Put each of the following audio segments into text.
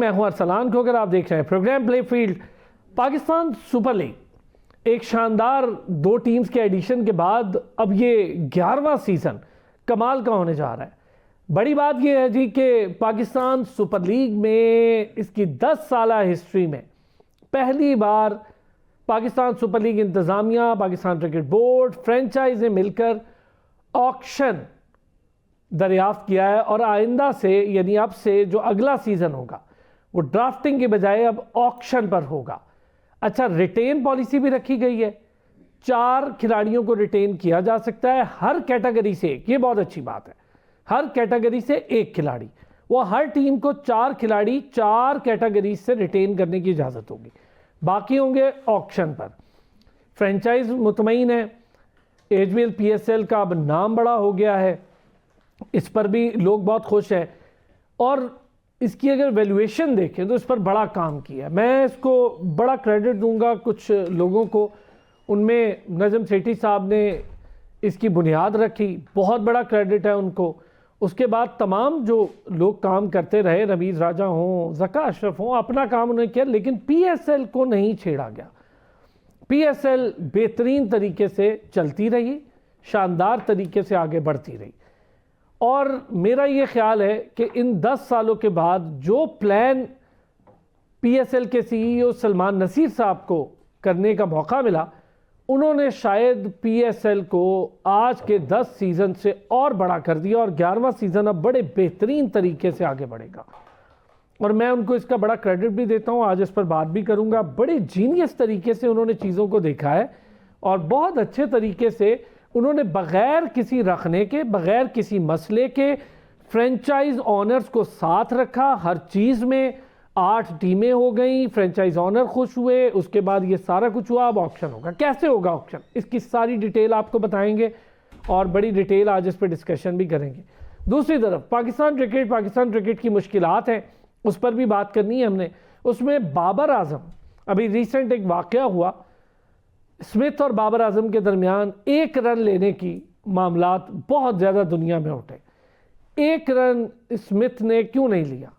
मैं हूं अरसलान खोकर, आप देख रहे हैं program play field. Pakistan Super League एक शानदार 2 टीम्स के एडिशन के बाद अब ये 11वां सीज़न कमाल का होने जा रहा है। बड़ी बात यह है जी कि पाकिस्तान सुपर लीग में इसकी 10 साला हिस्ट्री में पहली बार पाकिस्तान सुपर लीग इंतज़ामिया, पाकिस्तान क्रिकेट बोर्ड, फ्रेंचाइज ने मिलकर ऑक्शन दरियाफ्त किया है और आइंदा से यानी अब से जो अगला सीज़न होगा वो ड्राफ्टिंग के बजाय अब ऑक्शन पर होगा। अच्छा, रिटेन पॉलिसी भी रखी गई है, 4 खिलाड़ियों को रिटेन किया जा सकता है हर कैटेगरी से। ये बहुत अच्छी बात है, हर कैटेगरी से 1 खिलाड़ी, वो हर टीम को 4 खिलाड़ी 4 कैटेगरी से रिटेन करने की इजाज़त होगी, बाकी होंगे ऑक्शन पर। फ्रेंचाइज मुतमईन है, एचबीएल पीएसएल का अब नाम बड़ा हो गया है, इस पर भी लोग बहुत खुश हैं और इसकी अगर वैल्यूएशन देखें तो इस पर बड़ा काम किया। मैं इसको बड़ा क्रेडिट दूंगा कुछ लोगों को, उनमें नजम सेठी साहब ने इसकी बुनियाद रखी, बहुत बड़ा क्रेडिट है उनको। उसके बाद तमाम जो लोग काम करते रहे, रमीज़ राजा हों, ज़का अशरफ हों, अपना काम उन्होंने किया, लेकिन पीएसएल को नहीं छेड़ा गया। पीएसएल बेहतरीन तरीके से चलती रही, शानदार तरीके से आगे बढ़ती रही। और मेरा ये ख्याल है कि इन 10 सालों के बाद जो प्लान पीएसएल के सीईओ सलमान नसीर साहब को करने का मौका मिला, उन्होंने शायद पीएसएल को आज के 10 सीज़न से और बड़ा कर दिया और 11वां सीज़न अब बड़े बेहतरीन तरीके से आगे बढ़ेगा और मैं उनको इसका बड़ा क्रेडिट भी देता हूँ। आज इस पर बात भी करूँगा। बड़े जीनियस तरीके से उन्होंने चीज़ों को देखा है और बहुत अच्छे तरीके से उन्होंने बग़ैर किसी रखने के, बग़ैर किसी मसले के फ्रेंचाइज ऑनर्स को साथ रखा। हर चीज़ में 8 टीमें हो गई, फ्रेंचाइज ऑनर खुश हुए, उसके बाद ये सारा कुछ हुआ। अब ऑक्शन होगा, कैसे होगा ऑक्शन, इसकी सारी डिटेल आपको बताएंगे और बड़ी डिटेल आज इस पर डिस्कशन भी करेंगे। दूसरी तरफ पाकिस्तान क्रिकेट की मुश्किलात हैं, उस पर भी बात करनी है हमने। उसमें बाबर आजम, अभी रिसेंट एक वाक़या हुआ, स्मिथ और बाबर आजम के दरमियान 1 रन लेने की मामलात बहुत ज़्यादा दुनिया में उठे। 1 रन स्मिथ ने क्यों नहीं लिया?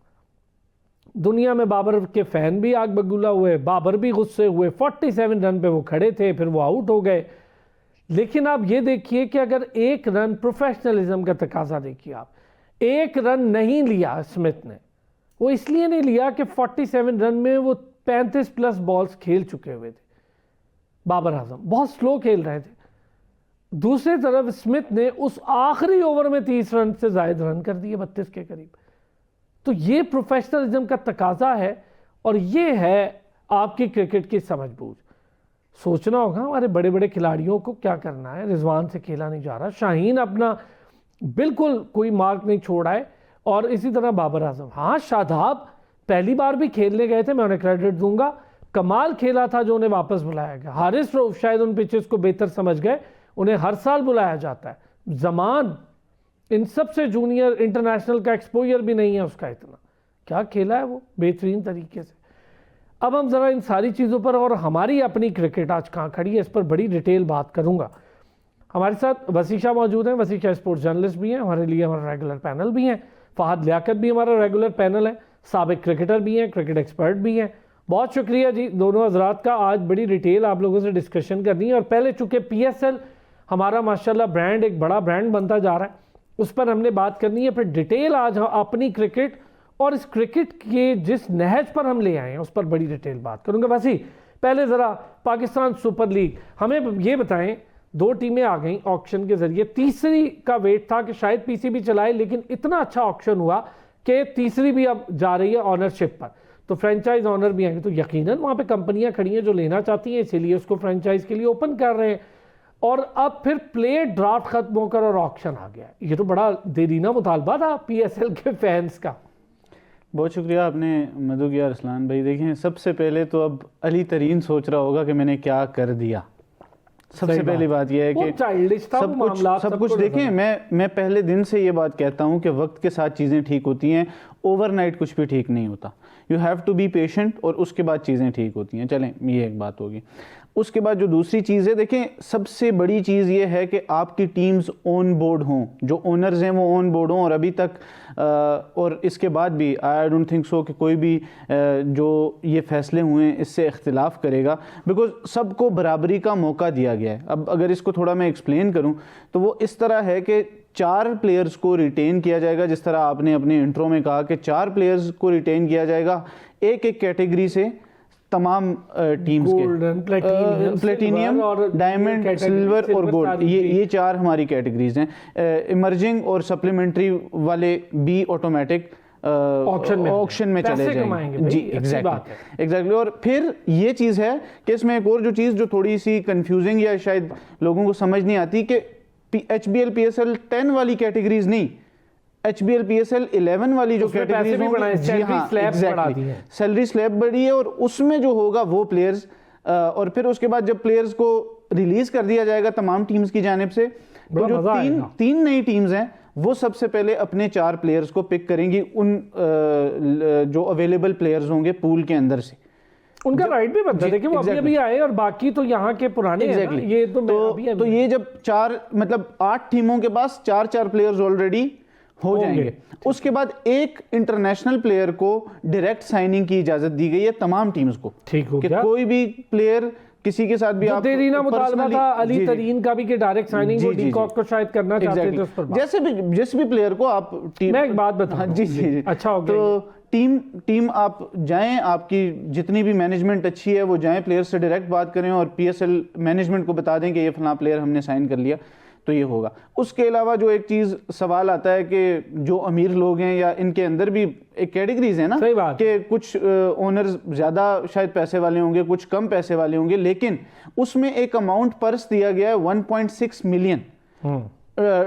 दुनिया में बाबर के फ़ैन भी आग बबूला हुए, बाबर भी गुस्से हुए। 47 रन पे वो खड़े थे, फिर वो आउट हो गए। लेकिन आप ये देखिए कि अगर 1 रन, प्रोफेशनलिज्म का तकाजा देखिए आप, 1 रन नहीं लिया स्मिथ ने। वो इसलिए नहीं लिया कि 47 रन में वो 35 प्लस बॉल्स खेल चुके हुए थे। बाबर आजम बहुत स्लो खेल रहे थे। दूसरी तरफ स्मिथ ने उस आखिरी ओवर में 30 रन से ज़ायद रन कर दिए, 32 के करीब। तो ये प्रोफेशनलिज्म का तकाजा है और ये है आपकी क्रिकेट की समझबूझ। सोचना होगा हमारे बड़े बड़े खिलाड़ियों को क्या करना है। रिजवान से खेला नहीं जा रहा, शाहीन अपना बिल्कुल कोई मार्क नहीं छोड़ा है और इसी तरह बाबर आजम। हाँ, शादाब पहली बार भी खेलने गए थे, मैं उन्हें क्रेडिट दूंगा, कमाल खेला था जो उन्हें वापस बुलाया गया। हारिस रऊफ शायद उन पिचेस को बेहतर समझ गए, उन्हें हर साल बुलाया जाता है। जमान इन सबसे जूनियर इंटरनेशनल का एक्सपोजर भी नहीं है उसका, इतना क्या खेला है वो बेहतरीन तरीके से। अब हम ज़रा इन सारी चीज़ों पर और हमारी अपनी क्रिकेट आज कहाँ खड़ी है इस पर बड़ी डिटेल बात करूँगा। हमारे साथ वसीशा मौजूद हैं, वसीशा स्पोर्ट्स जर्नलिस्ट भी हैं, हमारे लिए हमारा रेगुलर पैनल भी हैं। फहद लियाकत भी हमारा रेगुलर पैनल है, साबिक क्रिकेटर भी हैं, क्रिकेट एक्सपर्ट भी हैं। बहुत शुक्रिया जी दोनों हजरात का, आज बड़ी डिटेल आप लोगों से डिस्कशन करनी है। और पहले चूँकि पीएसएल हमारा माशाल्लाह ब्रांड एक बड़ा ब्रांड बनता जा रहा है, उस पर हमने बात करनी है। फिर डिटेल आज अपनी क्रिकेट और इस क्रिकेट के जिस नहज पर हम ले आए हैं उस पर बड़ी डिटेल बात करूँगा। वैसे पहले ज़रा पाकिस्तान सुपर लीग, हमें ये बताएं, 2 टीमें आ गई ऑक्शन के ज़रिए, तीसरी का वेट था कि शायद पीसीबी चलाए, लेकिन इतना अच्छा ऑक्शन हुआ कि तीसरी भी अब जा रही है ऑनरशिप पर, तो फ्रेंचाइज ऑनर भी आएंगे। तो यकीनन वहाँ पे कंपनियाँ खड़ी हैं जो लेना चाहती हैं, इसीलिए उसको फ्रेंचाइज के लिए ओपन कर रहे हैं। और अब फिर प्ले ड्राफ्ट खत्म होकर और ऑक्शन आ गया। ये तो बड़ा देरीना मुतालबा था पीएसएल के फैंस का। बहुत शुक्रिया आपने मधु किया अरसलान भाई। देखें, सबसे पहले तो अब अली तरीन सोच रहा होगा कि मैंने क्या कर दिया। सबसे पहली बात यह है कि सब कुछ देखें, मैं पहले दिन से ये बात कहता हूँ कि वक्त के साथ चीज़ें ठीक होती हैं ओवरनाइट कुछ भी ठीक नहीं होता, you have to be patient और उसके बाद चीज़ें ठीक होती हैं। चलें, ये एक बात होगी। उसके बाद जो दूसरी चीज़ है, देखें सबसे बड़ी चीज़ ये है कि आपकी टीम्स ऑन बोर्ड हों, जो ओनर्स हैं वो ऑन बोर्ड हों। और अभी तक और इसके बाद भी आई डोंट थिंक सो कि कोई भी जो ये फैसले हुए हैं इससे इख्तिलाफ करेगा, बिकॉज सबको बराबरी का मौका दिया गया है। अब अगर इसको थोड़ा मैं एक्सप्लेन करूं तो वो इस तरह है कि 4 प्लेयर्स को रिटेन किया जाएगा, जिस तरह आपने अपने इंट्रो में कहा कि 4 प्लेयर्स को रिटेन किया जाएगा एक एक कैटेगरी से, तमाम टीम्स के, प्लेटिनियम, डायमंड, सिल्वर और गोल्ड, ये 4 हमारी कैटेगरीज हैं। इमर्जिंग और सप्लीमेंट्री वाले भी ऑटोमेटिक ऑक्शन में चले जाएंगे। जी एग्जैक्टली। और फिर ये चीज़ है कि इसमें एक और जो चीज़ जो थोड़ी सी कंफ्यूजिंग या शायद लोगों को समझ नहीं आती कि HBL PSL 10 वाली कैटेगरीज नहीं, HBL PSL 11 वाली जो कैटेगरीज होंगी, सैलरी स्लैब बढ़ी है और उसमें जो होगा वो प्लेयर्स, और फिर उसके बाद जब प्लेयर्स को रिलीज कर दिया जाएगा तमाम टीम्स की जानिब से, तो जो तीन नई टीम्स हैं वो सबसे पहले अपने 4 प्लेयर्स को पिक करेंगी, उन जो अवेलेबल प्लेयर्स होंगे पूल के अंदर से। उनका राइट भी बनता है, देखिए वो अभी आए और बाकी तो यहाँ के पुराने हैं ना, ये तो ये जब 4 मतलब 8 टीमों के पास 4 प्लेयर्स ऑलरेडी हो जाएंगे। उसके बाद एक इंटरनेशनल प्लेयर को डायरेक्ट साइनिंग की इजाजत दी गई है तमाम टीम्स को। ठीक हो कि गया, कोई भी प्लेयर किसी के साथ भी आप देरीना मुतालबा था अली तरीन का भी कि डायरेक्ट साइनिंग वो डीकॉक को शायद करना चाहते थे, उस पर जैसे भी जिस भी प्लेयर को आप टीम, मैं एक बात बताऊं, जी अच्छा हो गया, तो टीम आप जाएं, आपकी जितनी भी मैनेजमेंट अच्छी है वो जाएं प्लेयर से डायरेक्ट बात करें और PSL मैनेजमेंट को बता दें कि ये फलां प्लेयर हमने साइन कर लिया, तो ये होगा। उसके अलावा जो एक चीज़ सवाल आता है कि जो अमीर लोग हैं या इनके अंदर भी एक कैटेगरीज है ना, कि कुछ ओनर्स ज़्यादा शायद पैसे वाले होंगे, कुछ कम पैसे वाले होंगे, लेकिन उसमें एक अमाउंट पर्स दिया गया है 1.6 मिलियन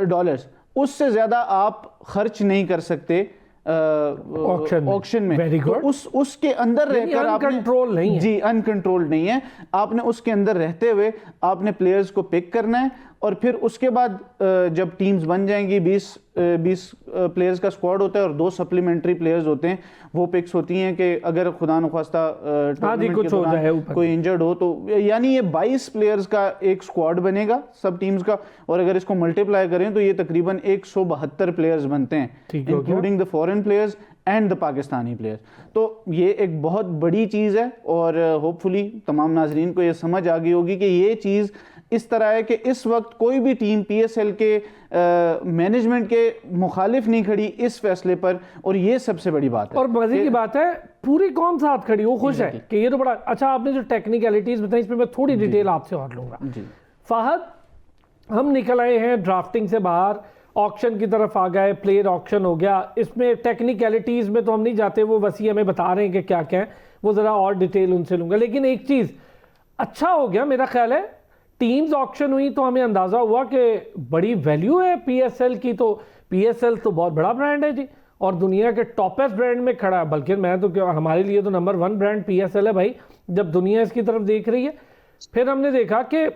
डॉलर्स, उससे ज़्यादा आप खर्च नहीं कर सकते ऑक्शन में। तो उसके अंदर रहकर आपने कंट्रोल नहीं है, जी अनकंट्रोल्ड नहीं है, आपने उसके अंदर रहते हुए आपने प्लेयर्स को पिक करना है। और फिर उसके बाद जब टीम्स बन जाएंगी, 20 प्लेयर्स का स्क्वाड होता है और 2 सप्लीमेंट्री प्लेयर्स होते हैं, वो पिक्स होती हैं कि अगर खुदा न ख्वास्ता कोई इंजर्ड हो तो, यानी ये 22 प्लेयर्स का एक स्क्वाड बनेगा सब टीम्स का, और अगर इसको मल्टीप्लाई करें तो ये तकरीबन 172 प्लेयर्स बनते हैं, including the foreign players and the Pakistani players. तो ये एक बहुत बड़ी चीज़ है और होपफुली तमाम नाजरीन को ये समझ आ गई होगी कि ये चीज़ इस तरह है कि इस वक्त कोई भी टीम PSL के मैनेजमेंट के मुखालिफ नहीं खड़ी इस फैसले पर, और ये सबसे बड़ी बात है। और मजे की बात है पूरी कौम साथ खड़ी, वो खुश है कि ये तो बड़ा अच्छा। आपने जो टेक्निकलिटीज बताई इसमें मैं थोड़ी डिटेल आपसे और लूंगा। फहद, हम निकल आए हैं ड्राफ्टिंग से बाहर, ऑक्शन की तरफ आ गए, प्लेयर ऑक्शन हो गया, इसमें टेक्निकलिटीज में तो हम नहीं जाते, वो वसी हमें बता रहे हैं कि क्या क्या है, वो ज़रा और डिटेल उनसे लूंगा। लेकिन एक चीज़ अच्छा हो गया मेरा ख्याल है, टीम्स ऑक्शन हुई तो हमें अंदाज़ा हुआ कि बड़ी वैल्यू है PSL की। तो PSL तो बहुत बड़ा ब्रांड है जी, और दुनिया के टॉपेस्ट ब्रांड में खड़ा है, बल्कि मैं तो क्या, हमारे लिए तो नंबर 1 ब्रांड PSL है भाई, जब दुनिया इसकी तरफ देख रही है। फिर हमने देखा कि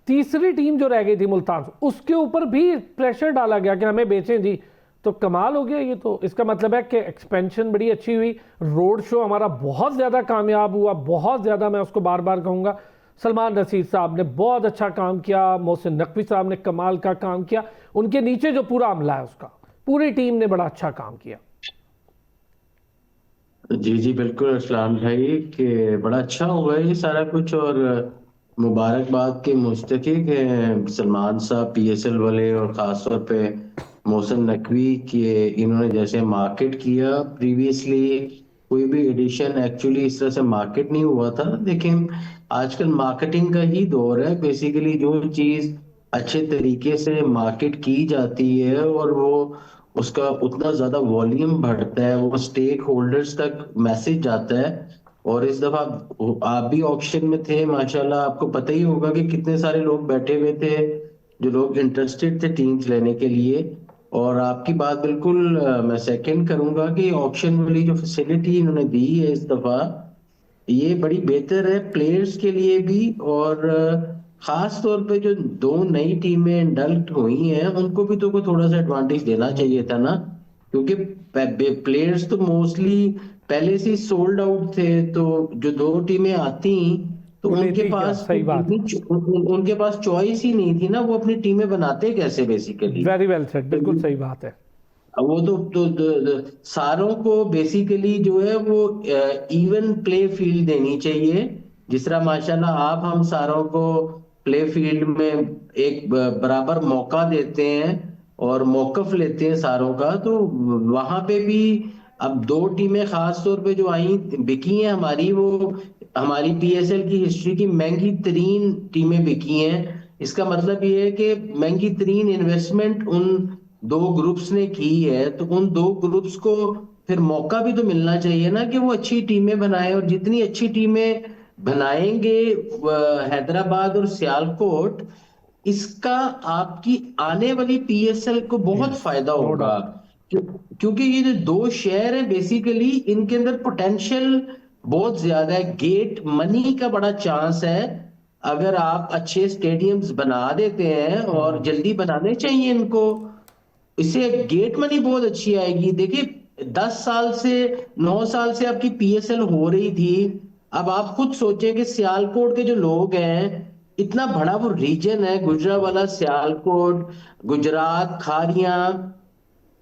तीसरी टीम जो रह गई थी मुल्तान, उसके ऊपर भी प्रेशर डाला गया कि हमें बेचें जी, तो कमाल हो गया ये। तो इसका मतलब है कि एक्सपेंशन बड़ी अच्छी हुई, रोड शो हमारा बहुत ज़्यादा कामयाब हुआ, बहुत ज़्यादा, मैं उसको बार बार कहूँगा। सलमान रशीद साहब ने बहुत अच्छा काम किया, मोहसिन नकवी साहब ने कमाल का काम किया, उनके नीचे जो पूरा अमला है उसका, पूरी टीम ने बड़ा अच्छा काम किया। जी बिल्कुल अरसलान भाई, कि बड़ा अच्छा हुआ ये सारा कुछ, और मुबारकबाद के मुस्तहिक है सलमान साहब, PSL वाले, और ख़ास तौर पे मोहसिन नकवी के, इन्होंने जैसे मार्केट किया प्रीवियसली, कोई भी एडिशन एक्चुअली इस तरह से मार्केट नहीं हुआ था। लेकिन आजकल मार्केटिंग का ही दौर है, बेसिकली जो चीज़ अच्छे तरीके से मार्केट की जाती है और वो उसका उतना ज़्यादा वॉल्यूम बढ़ता है, वो स्टेक होल्डर्स तक मैसेज जाता है। और इस दफ़ा आप भी ऑक्शन में थे माशाल्लाह, आपको पता ही होगा कि कितने सारे लोग बैठे हुए थे जो लोग इंटरेस्टेड थे टीम्स लेने के लिए। और आपकी बात बिल्कुल मैं सेकंड करूंगा कि ऑक्शन वाली जो फैसिलिटी इन्होंने दी है इस दफ़ा, ये बड़ी बेहतर है प्लेयर्स के लिए भी, और खास तौर पे जो 2 नई टीमें इंडल्ट हुई हैं उनको भी तो कोई थोड़ा सा एडवांटेज देना चाहिए था ना, क्योंकि प्लेयर्स तो मोस्टली पहले से सोल्ड आउट थे, तो जो दो टीमें आती तो वो उनके लेती क्या, पास सही बात है। उनके पास चॉइस ही नहीं थी ना, वो अपनी टीमें बनाते कैसे बेसिकली। वेरी वेल सेड, बिल्कुल सही बात है। वो सारों को बेसिकली जो है वो इवन प्ले फील्ड देनी चाहिए। जिस तरह माशाल्लाह आप हम सारों को प्ले फील्ड में एक बराबर मौका देते हैं और मौकफ लेते हैं सारों का, तो वहां पे भी अब दो टीमें खास तौर पे जो आई बिकी हैं हमारी, वो हमारी पीएसएल की हिस्ट्री की महंगी तरीन टीमें बिकी हैं। इसका मतलब ये है कि महंगी तरीन इन्वेस्टमेंट उन दो ग्रुप्स ने की है, तो उन दो ग्रुप्स को फिर मौका भी तो मिलना चाहिए ना कि वो अच्छी टीमें बनाए, और जितनी अच्छी टीमें बनाएंगे हैदराबाद और सियालकोट, इसका आपकी आने वाली पीएसएल को बहुत फायदा नो होगा। डाउट। क्योंकि ये जो दो शहर है बेसिकली, इनके अंदर पोटेंशियल बहुत ज्यादा है, गेट मनी का बड़ा चांस है। अगर आप अच्छे स्टेडियम्स बना देते हैं, और जल्दी बनाने चाहिए इनको, इससे गेट मनी बहुत अच्छी आएगी। देखिए 10 साल से 9 साल से आपकी पीएसएल हो रही थी। अब आप खुद सोचें कि सियालकोट के जो लोग हैं, इतना बड़ा वो रीजन है, गुजरांवाला, सियालकोट, गुजरात, खारियां,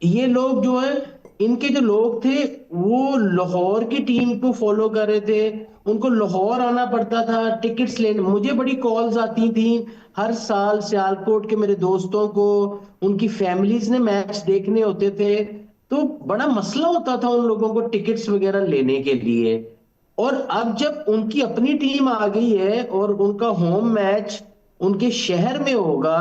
ये लोग जो है, इनके जो लोग थे वो लाहौर की टीम को फॉलो कर रहे थे, उनको लाहौर आना पड़ता था टिकट्स लेने। मुझे बड़ी कॉल्स आती थी हर साल, सियालकोट के मेरे दोस्तों को, उनकी फैमिलीज ने मैच देखने होते थे, तो बड़ा मसला होता था उन लोगों को टिकट्स वगैरह लेने के लिए। और अब जब उनकी अपनी टीम आ गई है और उनका होम मैच उनके शहर में होगा,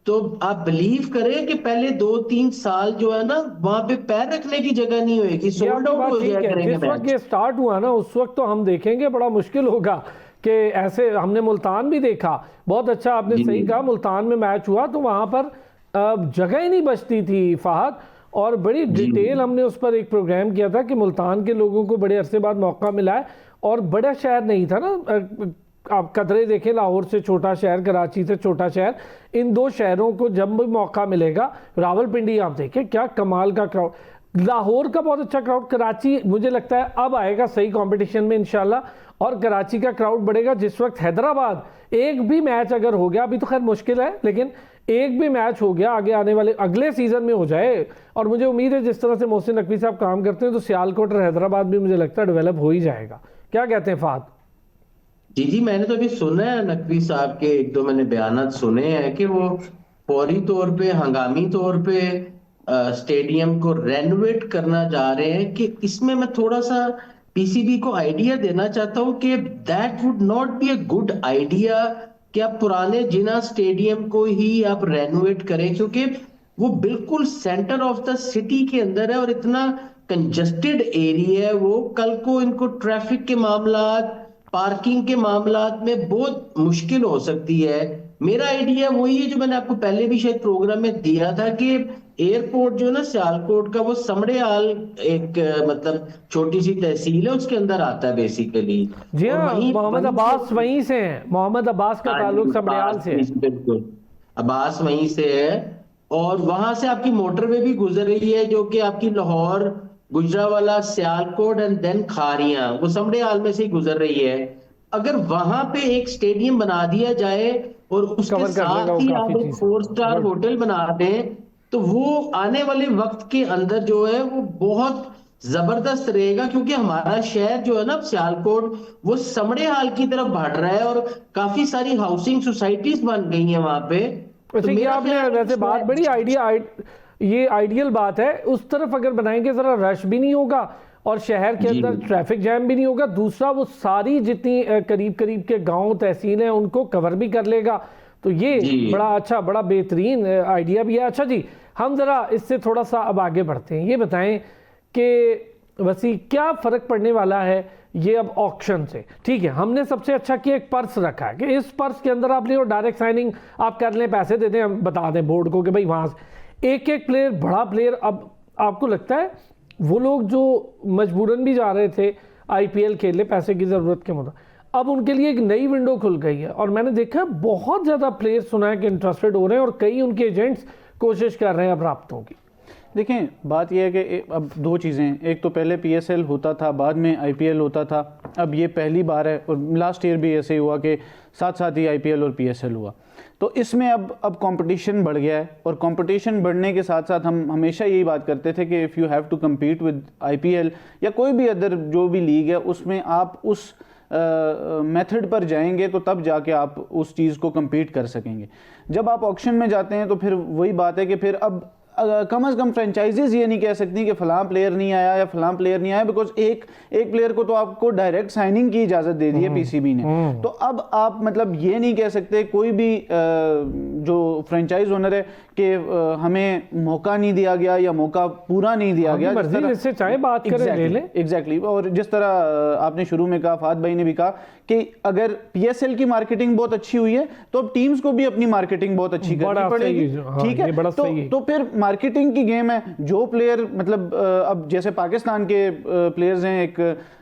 तो आप बिलीव करें कि पहले 2-3 साल जो है ना, वहां पे पैर रखने की जगह नहीं होगी, ये सोल्ड आपकी आउट बात हो ठीक जाया है। करेंगे जिस वक्त मैच। ये स्टार्ट हुआ ना, उस वक्त तो हम देखेंगे बड़ा मुश्किल होगा कि ऐसे, हमने मुल्तान भी देखा, बहुत अच्छा आपने सही कहा, मुल्तान में मैच हुआ तो वहां पर जगह ही नहीं बचती थी फहद, और बड़ी डिटेल हमने उस पर एक प्रोग्राम किया था कि मुल्तान के लोगों को बड़े अरसे बाद मौका मिला है, और बड़ा शहर नहीं था ना, आप कदरे देखें, लाहौर से छोटा शहर, कराची से छोटा शहर, इन दो शहरों को जब भी मौका मिलेगा, रावलपिंडी आप देखें क्या कमाल का क्राउड, लाहौर का बहुत अच्छा क्राउड, कराची मुझे लगता है अब आएगा सही कंपटीशन में इंशाल्लाह, और कराची का क्राउड बढ़ेगा। जिस वक्त हैदराबाद एक भी मैच अगर हो गया, अभी तो खैर मुश्किल है, लेकिन एक भी मैच हो गया आगे आने वाले अगले सीजन में हो जाए, और मुझे उम्मीद है जिस तरह से मोहसिन नकवी साहब काम करते हैं, तो सियालकोट और हैदराबाद भी मुझे लगता है डेवलप हो ही जाएगा। क्या कहते हैं फहद? जी जी, मैंने तो अभी सुना है नकवी साहब के एक दो मैंने बयानात सुने हैं कि वो फौरी तौर पे, हंगामी तौर पे स्टेडियम को रेनोवेट करना जा रहे हैं। कि इसमें मैं थोड़ा सा पीसीबी को आइडिया देना चाहता हूँ कि that would not be a good idea कि आप पुराने जिना स्टेडियम को ही आप रेनोवेट करें, क्योंकि वो बिल्कुल सेंटर ऑफ द सिटी के अंदर है और इतना कंजस्टेड एरिया है वो। कल को इनको ट्रैफिक के मामलात, पार्किंग के मामलात में बहुत मुश्किल हो सकती है। मेरा आइडिया वही है जो मैंने आपको पहले भी शायद प्रोग्राम में दिया था कि एयरपोर्ट जो है ना सियालकोट का, वो समड़ेयाल एक मतलब छोटी सी तहसील है, उसके अंदर आता है बेसिकली। जी और हाँ, वहीं मोहम्मद अब्बास वहीं से हैं, मोहम्मद अब्बास का ताल्लुक समड़ियाल से है। बिल्कुल, अब्बास वहीं से है, और वहां से आपकी मोटरवे भी गुजर रही है जो कि आपकी लाहौर, गुजरांवाला, सियालकोट एंड देन खारियां, वो समड़ियाल में से ही गुजर रही है। अगर वहां पे एक स्टेडियम बना दिया जाए और उसके कवर कर लेगा साथ वो ही काफी आप एक चीजें। 4 स्टार होटल बना दें, तो वो आने वाले वक्त के अंदर जो है वो बहुत जबरदस्त रहेगा। क्योंकि हमारा शहर जो है ना सियालकोट, वो समड़ेयाल की तरफ बढ़ रहा है और काफी सारी हाउसिंग सोसाइटीज बन गई हैं वहां पे। तो वैसे ये मेरा आपने ख्याल है वैसे बात बड़ी ये आइडियल बात है, उस तरफ अगर बनाएंगे जरा रश भी नहीं होगा और शहर के अंदर ट्रैफिक जैम भी नहीं होगा। दूसरा, वो सारी जितनी करीब करीब के गांव तहसील हैं उनको कवर भी कर लेगा, तो ये बड़ा अच्छा, बड़ा बेहतरीन आइडिया भी है। अच्छा जी, हम जरा इससे थोड़ा सा अब आगे बढ़ते हैं। ये बताएं कि वसी क्या फ़र्क पड़ने वाला है ये अब ऑक्शन से? ठीक है, हमने सबसे अच्छा किया, एक पर्स रखा है कि इस पर्स के अंदर आप ले और डायरेक्ट साइनिंग आप कर लें, पैसे दे दें, हम बता दें बोर्ड को कि भाई वहाँ से एक एक प्लेयर, बड़ा प्लेयर। अब आपको लगता है वो लोग जो मजबूरन भी जा रहे थे आईपीएल खेलने पैसे की ज़रूरत के मुताबिक, अब उनके लिए एक नई विंडो खुल गई है, और मैंने देखा बहुत ज़्यादा प्लेयर सुना है कि इंटरेस्टेड हो रहे हैं और कई उनके एजेंट्स कोशिश कर रहे हैं अब राब्तों की। देखें बात यह है कि अब दो चीज़ें हैं, एक तो पहले पीएसएल होता था, बाद में आईपीएल होता था, अब ये पहली बार है और लास्ट ईयर भी ऐसे ही हुआ कि साथ साथ ही आईपीएल और पीएसएल हुआ। तो इसमें अब कंपटीशन बढ़ गया है और कंपटीशन बढ़ने के साथ साथ हम हमेशा यही बात करते थे कि if you have to compete with IPL या कोई भी अदर जो भी लीग है उसमें आप उस मेथड पर जाएंगे तो तब जाके आप उस चीज़ को कम्पीट कर सकेंगे। जब आप ऑक्शन में जाते हैं तो फिर वही बात है कि फिर अब कम से कम फ्रेंचाइजीज ये नहीं कह सकती कि फलां प्लेयर नहीं आया या फलां प्लेयर नहीं आया, बिकॉज एक प्लेयर को तो आपको डायरेक्ट साइनिंग की इजाज़त दे दी है पीसीबी ने। तो अब आप मतलब ये नहीं कह सकते कोई भी जो फ्रेंचाइज ओनर है कि हमें मौका नहीं दिया गया या मौका पूरा नहीं दिया गया, जिससे चाहे बात करें ले लें। एग्जैक्टली। और जिस तरह आपने शुरू में कहा, फाद भाई ने भी कहा कि अगर पीएसएल की मार्केटिंग बहुत अच्छी हुई है तो अब टीम्स को भी अपनी मार्केटिंग बहुत अच्छी करनी पड़ेगी। ठीक है, तो फिर मार्केटिंग की गेम है। जो प्लेयर मतलब अब जैसे पाकिस्तान के प्लेयर्स हैं, एक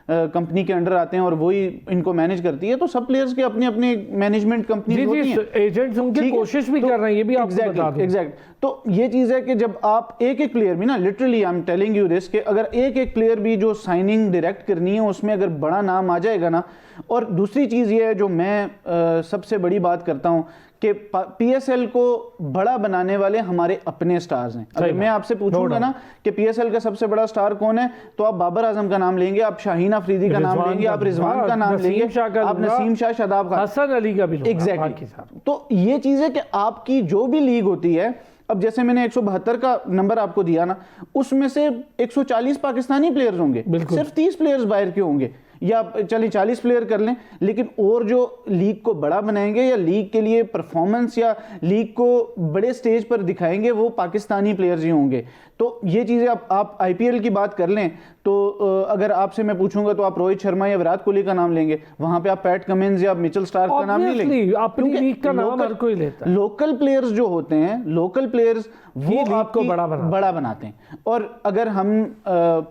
कंपनी के अंडर आते हैं और वही इनको मैनेज करती है, तो सब प्लेयर्स के अपनी अपनी मैनेजमेंट कंपनी होती हैं, एजेंट्स उनकी कोशिश भी कर रहे हैं, ये भी आपको बता दूं। एग्जैक्ट। तो ये चीज है कि जब आप एक प्लेयर भी ना, literally I am telling you this, कि अगर एक प्लेयर भी जो साइनिंग डायरेक्ट करनी है उसमें अगर बड़ा नाम आ जाएगा ना। और दूसरी चीज ये है जो मैं सबसे बड़ी बात करता हूं कि पीएसएल को बड़ा बनाने वाले हमारे अपने स्टार्स हैं। अगर मैं आपसे पूछूंगा ना कि पीएसएल का सबसे बड़ा स्टार कौन है, तो आप बाबर आजम का नाम लेंगे, आप शाहीन अफरीदी का नाम लेंगे, आप रिजवान का नाम लेंगे, आप नसीम शाह, शादाब खान, हसन अली का भी। एग्जैक्टली। तो ये चीज है कि आपकी जो भी लीग होती है, अब जैसे मैंने 172 का नंबर आपको दिया ना, उसमें से 140 पाकिस्तानी प्लेयर्स होंगे, सिर्फ 30 प्लेयर्स बाहर के होंगे, या चलिए 40 प्लेयर कर लें, लेकिन और जो लीग को बड़ा बनाएंगे या लीग के लिए परफॉर्मेंस या लीग को बड़े स्टेज पर दिखाएंगे वो पाकिस्तानी प्लेयर्स ही होंगे। तो ये चीज़ें आप आईपीएल की बात कर लें तो अगर आपसे मैं पूछूंगा तो आप रोहित शर्मा या विराट कोहली का नाम लेंगे, वहां पे आप पैट कमिंस या मिचेल स्टार्क का नाम नहीं लेंगे, अपनी लीग का नाम हर कोई लेता है। लोकल प्लेयर्स जो होते हैं, लोकल प्लेयर्स वो आपको बड़ा बनाते हैं। और अगर हम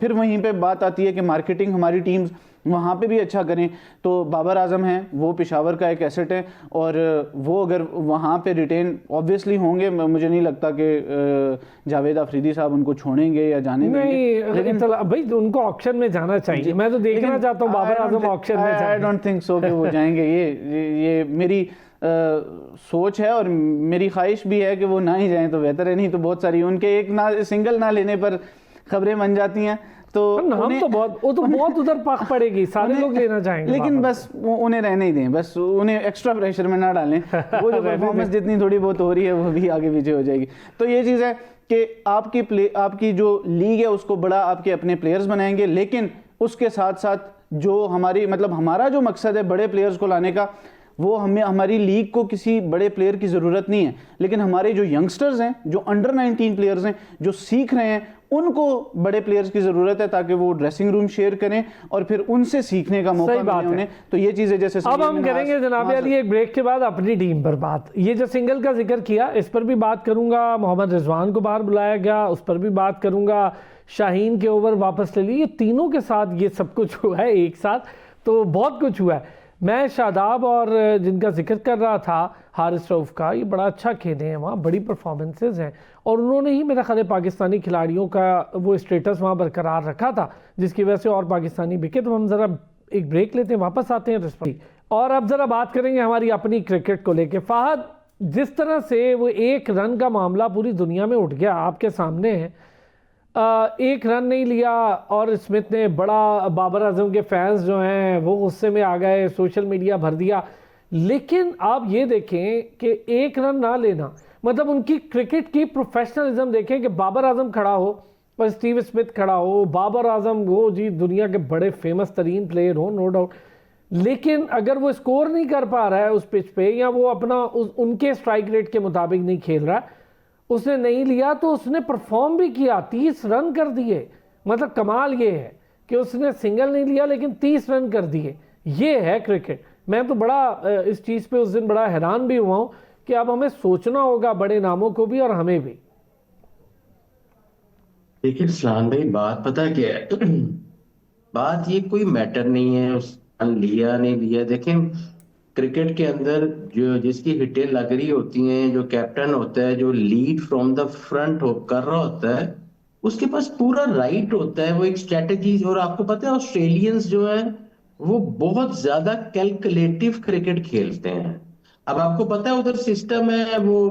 फिर वहीं पे बात आती है कि मार्केटिंग हमारी टीम्स वहाँ पे भी अच्छा करें, तो बाबर आजम हैं, वो पेशावर का एक एसेट है और वो अगर वहाँ पे रिटेन ऑब्वियसली होंगे, मुझे नहीं लगता कि जावेद अफरीदी साहब उनको छोड़ेंगे या जाने देंगे। लेकिन भाई उनको ऑक्शन में जाना चाहिए, मैं तो देखना चाहता हूँ बाबर आजम ऑक्शन में जाए। आई डोंट थिंक सो कि वो जाएंगे। ये मेरी सोच है और मेरी ख्वाहिश भी है कि वो ना ही जाएं तो बेहतर है, नहीं तो बहुत सारी उनके एक ना सिंगल ना लेने पर खबरें बन जाती हैं। तो हम तो बहुत उधर पख पड़ेगी, सारे लोग लेना चाहेंगे, लेकिन बस उन्हें रहने ही दें, बस उन्हें एक्स्ट्रा प्रेशर में ना डालें। वो जो परफॉर्मेंस जितनी थोड़ी बहुत हो रही है वो भी आगे पीछे हो जाएगी। तो ये चीज़ है कि आपकी जो लीग है उसको बड़ा आपके अपने प्लेयर्स बनाएंगे, लेकिन उसके साथ साथ जो हमारा जो मकसद है बड़े प्लेयर्स को लाने का, वो हमारी लीग को किसी बड़े प्लेयर की ज़रूरत नहीं है, लेकिन हमारे जो यंगस्टर्स हैं, जो अंडर 19 प्लेयर्स हैं, जो सीख रहे हैं, उनको बड़े प्लेयर्स की ज़रूरत है ताकि वो ड्रेसिंग रूम शेयर करें और फिर उनसे सीखने का मौका मिले उन्हें। तो ये चीज़ें जैसे अब हम करेंगे जनाब अली एक ब्रेक के बाद अपनी टीम पर बात। ये जो सिंगल का जिक्र किया इस पर भी बात करूंगा, मोहम्मद रिजवान को बाहर बुलाया गया उस पर भी बात करूंगा, शाहीन के ओवर वापस ले लिए, ये तीनों के साथ ये सब कुछ हुआ है एक साथ, तो बहुत कुछ हुआ है। मैं शादाब और जिनका जिक्र कर रहा था हारिस रऊफ का, ये बड़ा अच्छा खेले हैं, वहाँ बड़ी परफॉर्मेंसेज हैं और उन्होंने ही मेरा ख्याल पाकिस्तानी खिलाड़ियों का वो स्टेटस वहाँ बरकरार रखा था जिसकी वजह से और पाकिस्तानी बिके। तो हम ज़रा एक ब्रेक लेते हैं, वापस आते हैं रिस्पॉन्स और अब ज़रा बात करेंगे हमारी अपनी क्रिकेट को लेके। फाहद, जिस तरह से वो एक रन का मामला पूरी दुनिया में उठ गया, आपके सामने है, एक रन नहीं लिया और स्मिथ ने बड़ा, बाबर आजम के फैंस जो हैं वो गुस्से में आ गए, सोशल मीडिया भर दिया। लेकिन आप ये देखें कि एक रन ना लेना मतलब उनकी क्रिकेट की प्रोफेशनलिज्म देखें कि बाबर आजम खड़ा हो और स्टीव स्मिथ खड़ा हो, बाबर आजम वो जी दुनिया के बड़े फेमस तरीन प्लेयर हो नो डाउट, लेकिन अगर वो स्कोर नहीं कर पा रहा है उस पिच पे या वो अपना उनके स्ट्राइक रेट के मुताबिक नहीं खेल रहा, उसने नहीं लिया तो उसने परफॉर्म भी किया, 30 रन कर दिए। मतलब कमाल ये है कि उसने सिंगल नहीं लिया लेकिन 30 रन कर दिए। ये है क्रिकेट। मैं तो बड़ा इस चीज़ पे उस दिन बड़ा हैरान भी हुआ हूँ कि अब हमें सोचना होगा बड़े नामों को भी और हमें भी। देखिए इस्लाम भाई, बात पता क्या है बात ये कोई मैटर नहीं है उसने लिया नहीं लिया। देखें क्रिकेट के अंदर जो जिसकी हिटें लग रही होती हैं, जो कैप्टन होता है, जो लीड फ्रॉम द फ्रंट कर रहा होता है, उसके पास पूरा राइट होता है, वो एक स्ट्रेटजी। और आपको पता है ऑस्ट्रेलियंस जो है वो बहुत ज्यादा कैलकुलेटिव क्रिकेट खेलते हैं। अब आपको पता है उधर सिस्टम है वो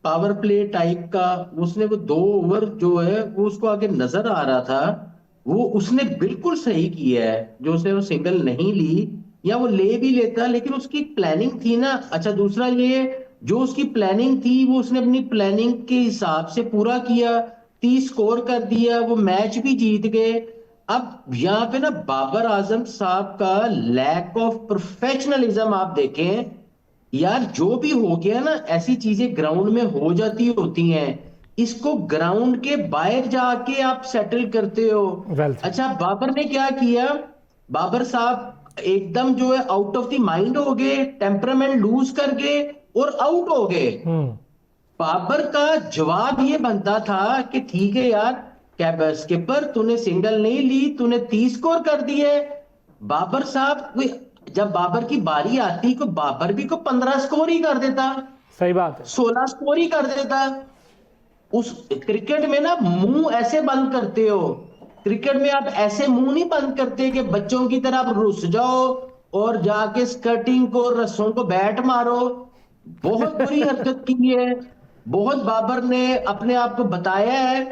पावर प्ले टाइप का। उसने वो 2 ओवर जो है वो उसको आगे नजर आ रहा था, वो उसने बिल्कुल सही किया है जो उसने वो सिंगल नहीं ली, या वो ले भी लेता लेकिन उसकी प्लानिंग थी ना। अच्छा दूसरा ये, जो उसकी प्लानिंग थी वो उसने अपनी प्लानिंग के हिसाब से पूरा किया, 30 स्कोर कर दिया, वो मैच भी जीत गए। अब यहाँ पे ना बाबर आजम साहब का लैक ऑफ प्रोफेशनलिज्म आप देखें यार, जो भी हो गया ना, ऐसी चीजें ग्राउंड में हो जाती होती हैं, इसको ग्राउंड के बाहर जाके आप सेटल करते हो। वेल, अच्छा बाबर ने क्या किया, बाबर साहब एकदम जो है आउट ऑफ द माइंड हो गए, टेम्परामेंट लूज कर गए और आउट हो गए। बाबर का जवाब ये बनता था कि ठीक है यार, कैब स्किपर तूने सिंगल नहीं ली, तूने 30 स्कोर कर दिए। बाबर साहब जब बाबर की बारी आती को बाबर भी को 15 स्कोर ही कर देता, सही बात है। 16 स्कोर ही कर देता। उस क्रिकेट में ना मुंह ऐसे बंद करते हो, क्रिकेट में आप ऐसे मुंह नहीं बंद करते कि बच्चों की तरह आप रुस जाओ और जाके स्कर्टिंग को रस्सों को बैट मारो। बहुत बुरी हरकत की है। बहुत बाबर ने अपने आप को बताया है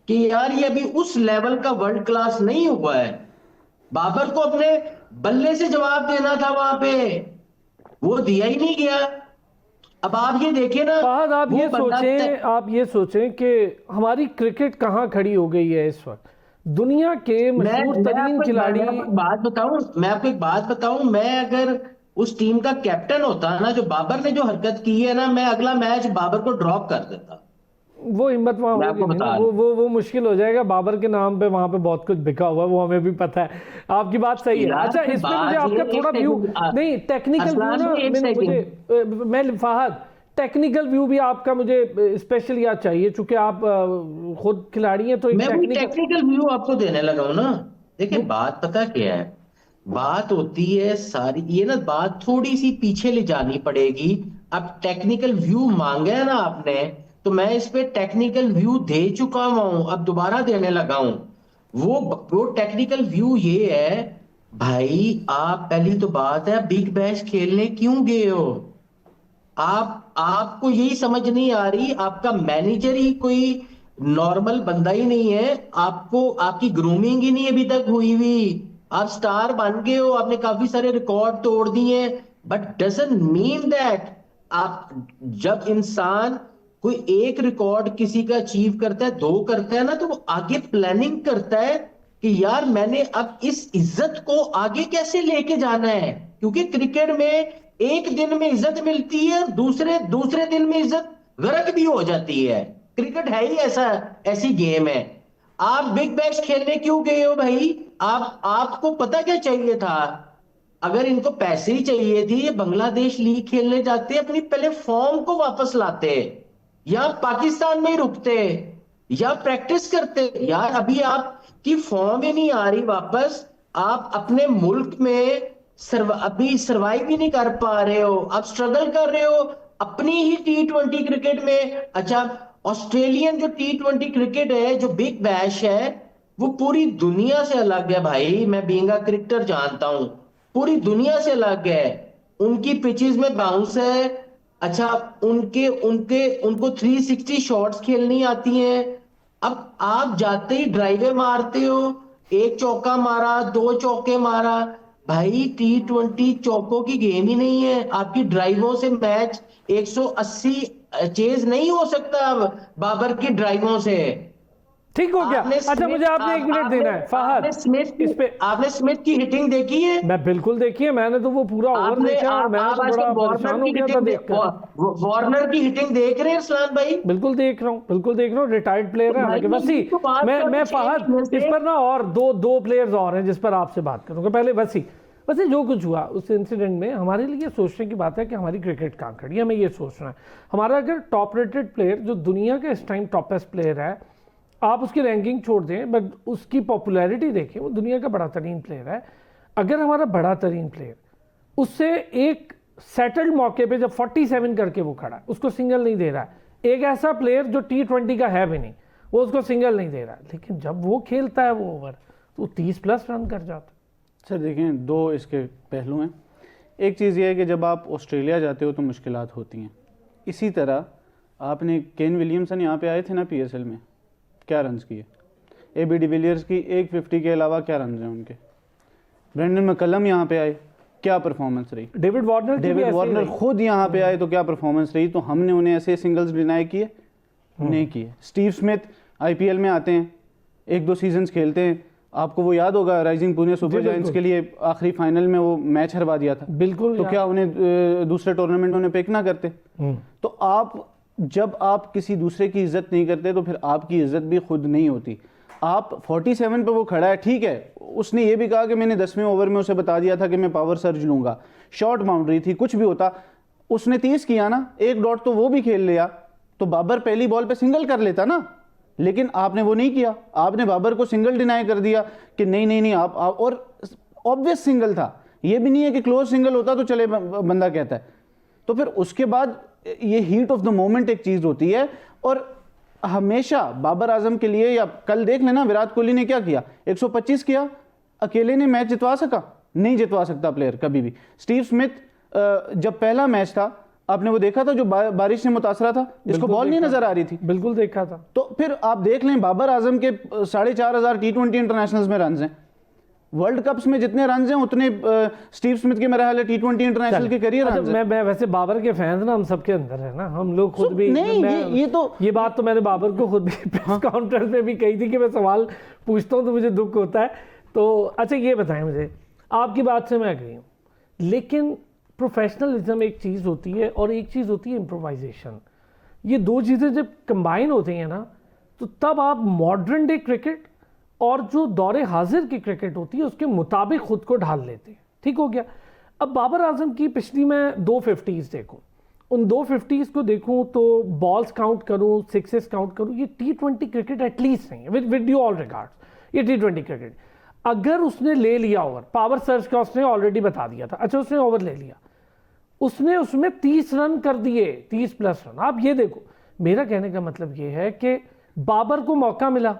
कि यार ये अभी उस लेवल का वर्ल्ड क्लास नहीं हुआ है। बाबर को अपने बल्ले से जवाब देना था वहां पे, वो दिया ही नहीं गया। अब आप ये देखें ना, फहद, वो बंदा आप ये सोचें कि हमारी क्रिकेट कहाँ खड़ी हो गई है इस वक्त। दुनिया के मशहूर तरीन खिलाड़ी, मैं आपको एक बात बताऊं, मैं अगर उस टीम का कैप्टन होता ना, जो बाबर ने जो हरकत की है ना, मैं अगला मैच बाबर को ड्रॉप कर देता। वो हिम्मत वहाँ मैं होगी आपको नहीं ना, बता वो मुश्किल हो जाएगा। बाबर के नाम पे वहाँ पे बहुत कुछ बिका हुआ है, वो हमें भी पता है। आपकी बात सही है। यार अच्छा, फिर इसमें मुझे बात आपका ये, थोड़ा एक व्यू, सेकंड, नहीं टेक्निकल व्यू अरसलान ना, भाई, एक सेकंड। मैं फहद, टेक्निकल व्यू भी आपका मुझे स्पेशली आज चाहिए, चूंकि आप खुद खिलाड़ी हैं, तो एक मैं वही टेक्निकल टेक्निकल व्यू आपको देने लगा हूं ना। देखिए बात पता क्या है, बात होती है सारी ये ना, बात थोड़ी सी पीछे ले जानी पड़ेगी। अब टेक्निकल व्यू मांगा है ना आपने, तो मैं इस पे टेक्निकल व्यू दे चुका हूं, अब दोबारा देने लगा हूं। वो टेक्निकल व्यू ये है भाई, आप पहली तो बात है बिग बैश खेलने क्यों गए हो? आपको यही समझ नहीं आ रही, आपका मैनेजर ही कोई नॉर्मल बंदा ही नहीं है, आपको आपकी ग्रूमिंग ही नहीं अभी तक हुई हुई। आप स्टार बन गए हो, आपने काफी सारे रिकॉर्ड तोड़ दिए, बट डजंट मीन दैट आप, जब इंसान कोई एक रिकॉर्ड किसी का अचीव करता है, 2 करता है ना, तो वो आगे प्लानिंग करता है कि यार मैंने अब इस इज्जत को आगे कैसे लेके जाना है। क्योंकि क्रिकेट में एक दिन में इज्जत मिलती है, दूसरे दूसरे दिन में इज्जत गर्क भी हो जाती है। क्रिकेट है ही ऐसा, ऐसी गेम है। आप बिग बैश खेलने क्यों गए हो भाई? आपको पता क्या चाहिए था? अगर इनको पैसे ही चाहिए थी, ये बांग्लादेश लीग खेलने जाते, अपनी पहले फॉर्म को वापस लाते, या पाकिस्तान में ही रुकते, या प्रैक्टिस करते। यार अभी आपकी फॉर्म ही नहीं आ रही वापस, आप अपने मुल्क में अभी सरवाइव भी नहीं कर पा रहे हो, आप स्ट्रगल कर रहे हो अपनी ही T20 क्रिकेट में। अच्छा, ऑस्ट्रेलियन जो T20 क्रिकेट है, जो बिग बैश है, वो पूरी दुनिया से अलग है भाई। मैं बीइंग अ क्रिकेटर जानता हूं, पूरी दुनिया से अलग है। उनकी पिचेस में बाउंस है। अच्छा, उनके उनके उनको 360 शॉट्स खेलनी आती हैं। अब आप जाते ही ड्राइवे मारते हो, एक चौका मारा, 2 चौके मारा, भाई T20 चौकों की गेम ही नहीं है। आपकी ड्राइवों से मैच 180 चेज नहीं हो सकता अब बाबर की ड्राइवों से। ठीक हो गया। अच्छा, मुझे आपने 1 मिनट देना है फहद इस पे। आपने स्मिथ की हिटिंग देखी है? मैं बिल्कुल देखिए, मैंने तो वो पूरा ओवर देखा और मैं तो बड़ा परेशान हो गया था देखकर। वार्नर की हिटिंग देख रहे हैं इस्लाम भाई? बिल्कुल देख रहा हूँ, बिल्कुल देख रहा हूँ। रिटायर्ड प्लेयर है हालांकि। वसी, मैं फहद इस पर ना, और दो प्लेयर्स और हैं जिस पर आपसे बात करूंगा। पहले वसी जो कुछ हुआ उस इंसिडेंट में, हमारे लिए सोचने की बात है कि हमारी क्रिकेट कहाँ खड़ी है। हमें ये सोचना है, हमारा अगर टॉप रेटेड प्लेयर जो दुनिया के इस टाइम टॉपेस्ट प्लेयर है, आप उसकी रैंकिंग छोड़ दें बट उसकी पॉपुलैरिटी देखें, वो दुनिया का बड़ा तरीन प्लेयर है। अगर हमारा बड़ा तरीन प्लेयर उससे एक सेटल्ड मौके पे जब 47 करके वो खड़ा है, उसको सिंगल नहीं दे रहा है, एक ऐसा प्लेयर जो T20 का है भी नहीं, वो उसको सिंगल नहीं दे रहा, लेकिन जब वो खेलता है वो ओवर तो 30+ रन कर जाता है। सर देखें, दो इसके पहलू हैं। एक चीज़ ये है कि जब आप ऑस्ट्रेलिया जाते हो तो मुश्किलात होती हैं। इसी तरह आपने केन विलियमसन यहाँ पे आए थे ना PSL में, क्या रन्स किए। AB डिविलियर्स की 150 के अलावा क्या रन हैं उनके। ब्रेंडन मैकलम यहाँ पे आए, क्या परफॉर्मेंस रही। डेविड वार्नर खुद यहाँ पे आए तो क्या परफॉर्मेंस रही। तो हमने उन्हें ऐसे सिंगल्स डिनाई किए नहीं किए। स्टीव स्मिथ IPL में आते हैं, 1-2 सीजन्स खेलते हैं। आपको वो याद होगा राइजिंग पुणे सुपर जायंट्स के लिए आखिरी फाइनल में वो मैच हरवा दिया था। बिल्कुल। तो क्या उन्हें दूसरे टूर्नामेंट में पिक ना करते। तो आप जब आप किसी दूसरे की इज्जत नहीं करते तो फिर आपकी इज्जत भी खुद नहीं होती। आप 47 पे वो खड़ा है, ठीक है, उसने ये भी कहा कि मैंने 10वें ओवर में उसे बता दिया था कि मैं पावर सर्ज लूंगा, शॉर्ट बाउंड्री थी, कुछ भी होता, उसने 30 किया ना, 1 डॉट तो वो भी खेल लिया, तो बाबर पहली बॉल पे सिंगल कर लेता ना। लेकिन आपने वो नहीं किया, आपने बाबर को सिंगल डिनाई कर दिया कि नहीं आप और ऑब्वियस सिंगल था, ये भी नहीं है कि क्लोज सिंगल होता तो चले बंदा कहता है। तो फिर उसके बाद ये हीट ऑफ द मोमेंट एक चीज होती है। और हमेशा बाबर आजम के लिए, या कल देख लेना विराट कोहली ने क्या किया, 125 किया, अकेले ने मैच जितवा सका, नहीं जितवा सकता प्लेयर कभी भी। स्टीव स्मिथ जब पहला मैच था आपने वो देखा था जो बारिश से मुतासरा था, जिसको बॉल नहीं नजर आ रही थी, बिल्कुल देखा था। तो फिर आप देख लें बाबर आजम के 4,500 T20 इंटरनेशनल्स में रन हैं। वर्ल्ड कप्स में जितने रन हैं उतने स्टीव स्मिथ के मेरा हाल है T20 इंटरनेशनल के करियर रन हैं। मैं वैसे बाबर के फैंस ना हम सबके अंदर है ना, हम लोग खुद भी नहीं, ये बात तो मैंने बाबर को खुद भी प्रेस कॉन्फ्रेंस में भी कही थी कि मैं सवाल पूछता हूँ तो मुझे दुख होता है। तो अच्छा ये बताएं मुझे, आपकी बात से मैं एग्री हूँ, लेकिन प्रोफेशनलिज्म एक चीज़ होती है और एक चीज़ होती है इम्प्रोवाइजेशन। ये दो चीज़ें जब कंबाइन होती हैं ना तो तब आप मॉडर्न डे क्रिकेट और जो दौरे हाजिर की क्रिकेट होती है उसके मुताबिक खुद को ढाल लेते हैं। ठीक हो गया। अब बाबर आजम की पिछली मैं 2 50s देखूं, उन 2 50s को देखूं तो बॉल्स काउंट करूं, सिक्सेस काउंट करूं, ये T20 क्रिकेट एटलीस्ट नहीं है। विद ड्यू ऑल रिगार्ड्स ये T20 क्रिकेट। अगर उसने ले लिया ओवर, पावर सर्च का उसने ऑलरेडी बता दिया था, अच्छा उसने ओवर ले लिया, उसने उसमें 30 रन कर दिए, 30+ रन। आप ये देखो, मेरा कहने का मतलब ये है कि बाबर को मौका मिला,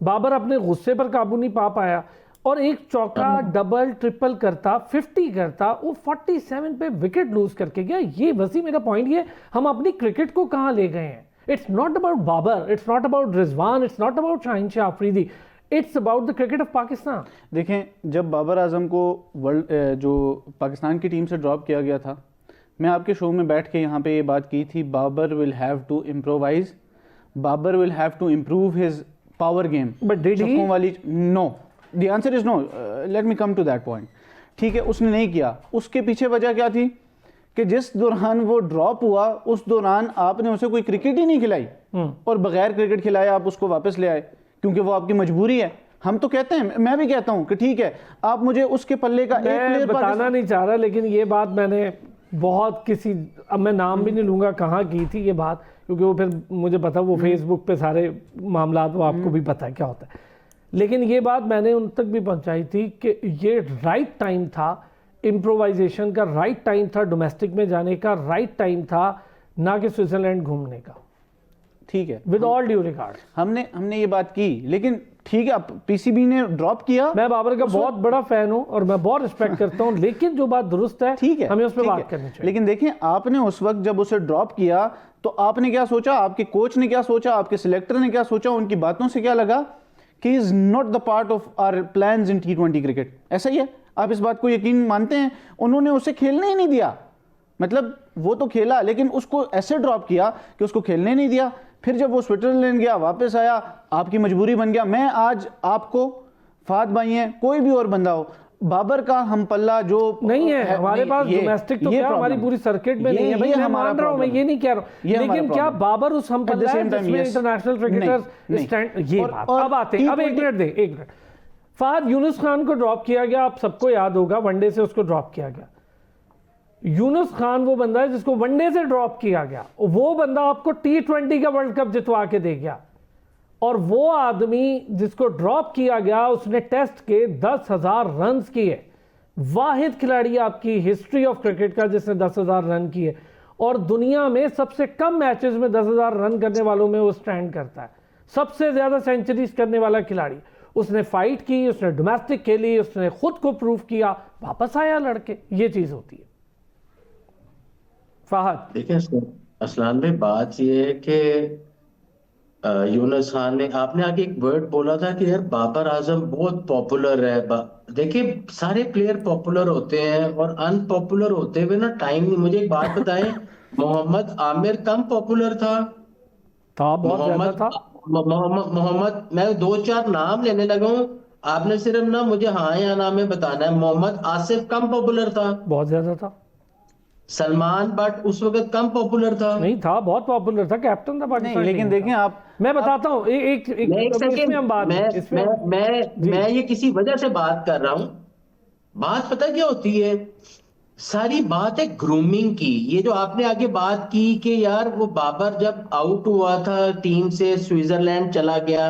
बाबर अपने गुस्से पर काबू नहीं पा पाया और एक चौका डबल ट्रिपल करता, 50 करता, वो 47 पे विकेट लूज करके गया। ये वसी मेरा पॉइंट, ये हम अपनी क्रिकेट को कहाँ ले गए हैं। It's not about Babar, it's not about Rizwan, it's not about Shaheen Shah Afridi, it's about the cricket of Pakistan. देखें, जब बाबर आजम को जो पाकिस्तान की टीम से ड्रॉप किया गया था, मैं आपके शो में बैठ के यहाँ पे ये बात की थी, Babar will have to improvise, Babar will have to improve his power game. But did he? वाली no, the answer is no. Let me come to that point. ठीक है, उसने नहीं किया। उसके पीछे वजह क्या थी कि जिस दौरान वो ड्रॉप हुआ उस दौरान आपने उसे कोई क्रिकेट ही नहीं खिलाई और बगैर क्रिकेट खिलाए आप उसको वापस ले आए, क्योंकि वो आपकी मजबूरी है। हम तो कहते हैं, मैं भी कहता हूं कि ठीक है, आप मुझे उसके पल्ले का एक प्लेयर बताना नहीं चाह रहा, लेकिन ये बात मैंने बहुत किसी, अब मैं नाम भी नहीं लूंगा कहाँ की थी ये बात, क्योंकि वो फिर मुझे पता, वो फेसबुक पे सारे मामला वो आपको भी पता है क्या होता है। लेकिन ये बात मैंने उन तक भी पहुंचाई थी कि ये राइट टाइम था, इम्प्रोवाइजेशन का राइट टाइम था, डोमेस्टिक में जाने का राइट टाइम था, ना कि स्विट्जरलैंड घूमने का। ठीक है, विद ऑल ड्यू रिगार्ड हमने ये बात की, लेकिन ठीक है, PCB ने ड्रॉप किया। मैं बाबर का बहुत बड़ा फैन हूं और मैं बहुत रिस्पेक्ट करता हूं, लेकिन जो बात दुरुस्त है, ठीक है, हमें उस पर बात करनी चाहिए। लेकिन देखें, आपने उस वक्त जब उसे ड्रॉप किया तो आपने क्या सोचा, आपके कोच ने क्या सोचा, आपके सिलेक्टर ने क्या सोचा, उनकी बातों से क्या लगा कि is not the part of our plans in T20 cricket. ऐसा ही है, आप इस बात को यकीन मानते हैं? उन्होंने उसे खेलने ही नहीं दिया, मतलब वो तो खेला लेकिन उसको ऐसे ड्रॉप किया कि उसको खेलने नहीं दिया। फिर जब वो स्विट्जरलैंड गया, वापस आया, आपकी मजबूरी बन गया। मैं आज आपको, फाद भाई हैं, कोई भी और बंदा हो, बाबर का हम पल्ला जो नहीं है हमारे पास डोमेस्टिक, तो क्या हमारी पूरी सर्किट में नहीं है भाई, मैं मान रहा हूं, मैं ये नहीं कह रहा हूं, लेकिन क्या बाबर उस हम पल्ला है जिसमें इंटरनेशनल क्रिकेटर्स स्टैंड, ये बात। अब आते हैं, अब 1 मिनट दे, 1 मिनट। फहद यूनुस खान को ड्रॉप किया गया, आप सबको याद होगा, वनडे से उसको ड्रॉप किया गया। यूनुस खान वो बंदा है जिसको वनडे से ड्रॉप किया गया, वो बंदा आपको T20 का वर्ल्ड कप जितवा के दे गया। और वो आदमी जिसको ड्रॉप किया गया उसने टेस्ट के 10,000 रन किए, वाहिद खिलाड़ी आपकी हिस्ट्री ऑफ क्रिकेट का जिसने 10,000 रन किए, और दुनिया में सबसे कम मैचेस में 10,000 रन करने वालों में वो स्टैंड करता है। सबसे ज़्यादा सेंचुरीज करने वाला खिलाड़ी, उसने फाइट की, उसने डोमेस्टिक खेली, उसने खुद को प्रूव किया, वापस आया लड़के, ये चीज़ होती है। फहद, देखिए असलान भाई, बात ये है कि यूनुस खान ने, आपने आगे एक वर्ड बोला था कि यार बाबर आजम बहुत पॉपुलर है। देखिए सारे प्लेयर पॉपुलर होते हैं और अनपॉपुलर होते हुए ना टाइम नहीं। मुझे एक बात बताएं, मोहम्मद आमिर कम पॉपुलर था? बहुत ज़्यादा मोहम्मद था। मोहम्मद मोहम्मद मैं दो चार नाम लेने लगा हूं, आपने सिर्फ ना मुझे हाँ या ना में बताना है। मोहम्मद आसिफ कम पॉपुलर था? बहुत ज़्यादा था। सलमान बट उस वक्त कम पॉपुलर था? नहीं था, बहुत पॉपुलर था, कैप्टन था नहीं, पाकिस्तान लेकिन टीम का। देखें आप, मैं बताता हूँ एक एक मैं एक इसमें सेकंड, हम बात इसमें मैं ये किसी वजह से बात कर रहा हूं। बात पता क्या होती है, सारी बात है ग्रूमिंग की। ये जो आपने आगे बात की कि यार वो बाबर जब आउट हुआ था टीम से, स्विट्जरलैंड चला गया,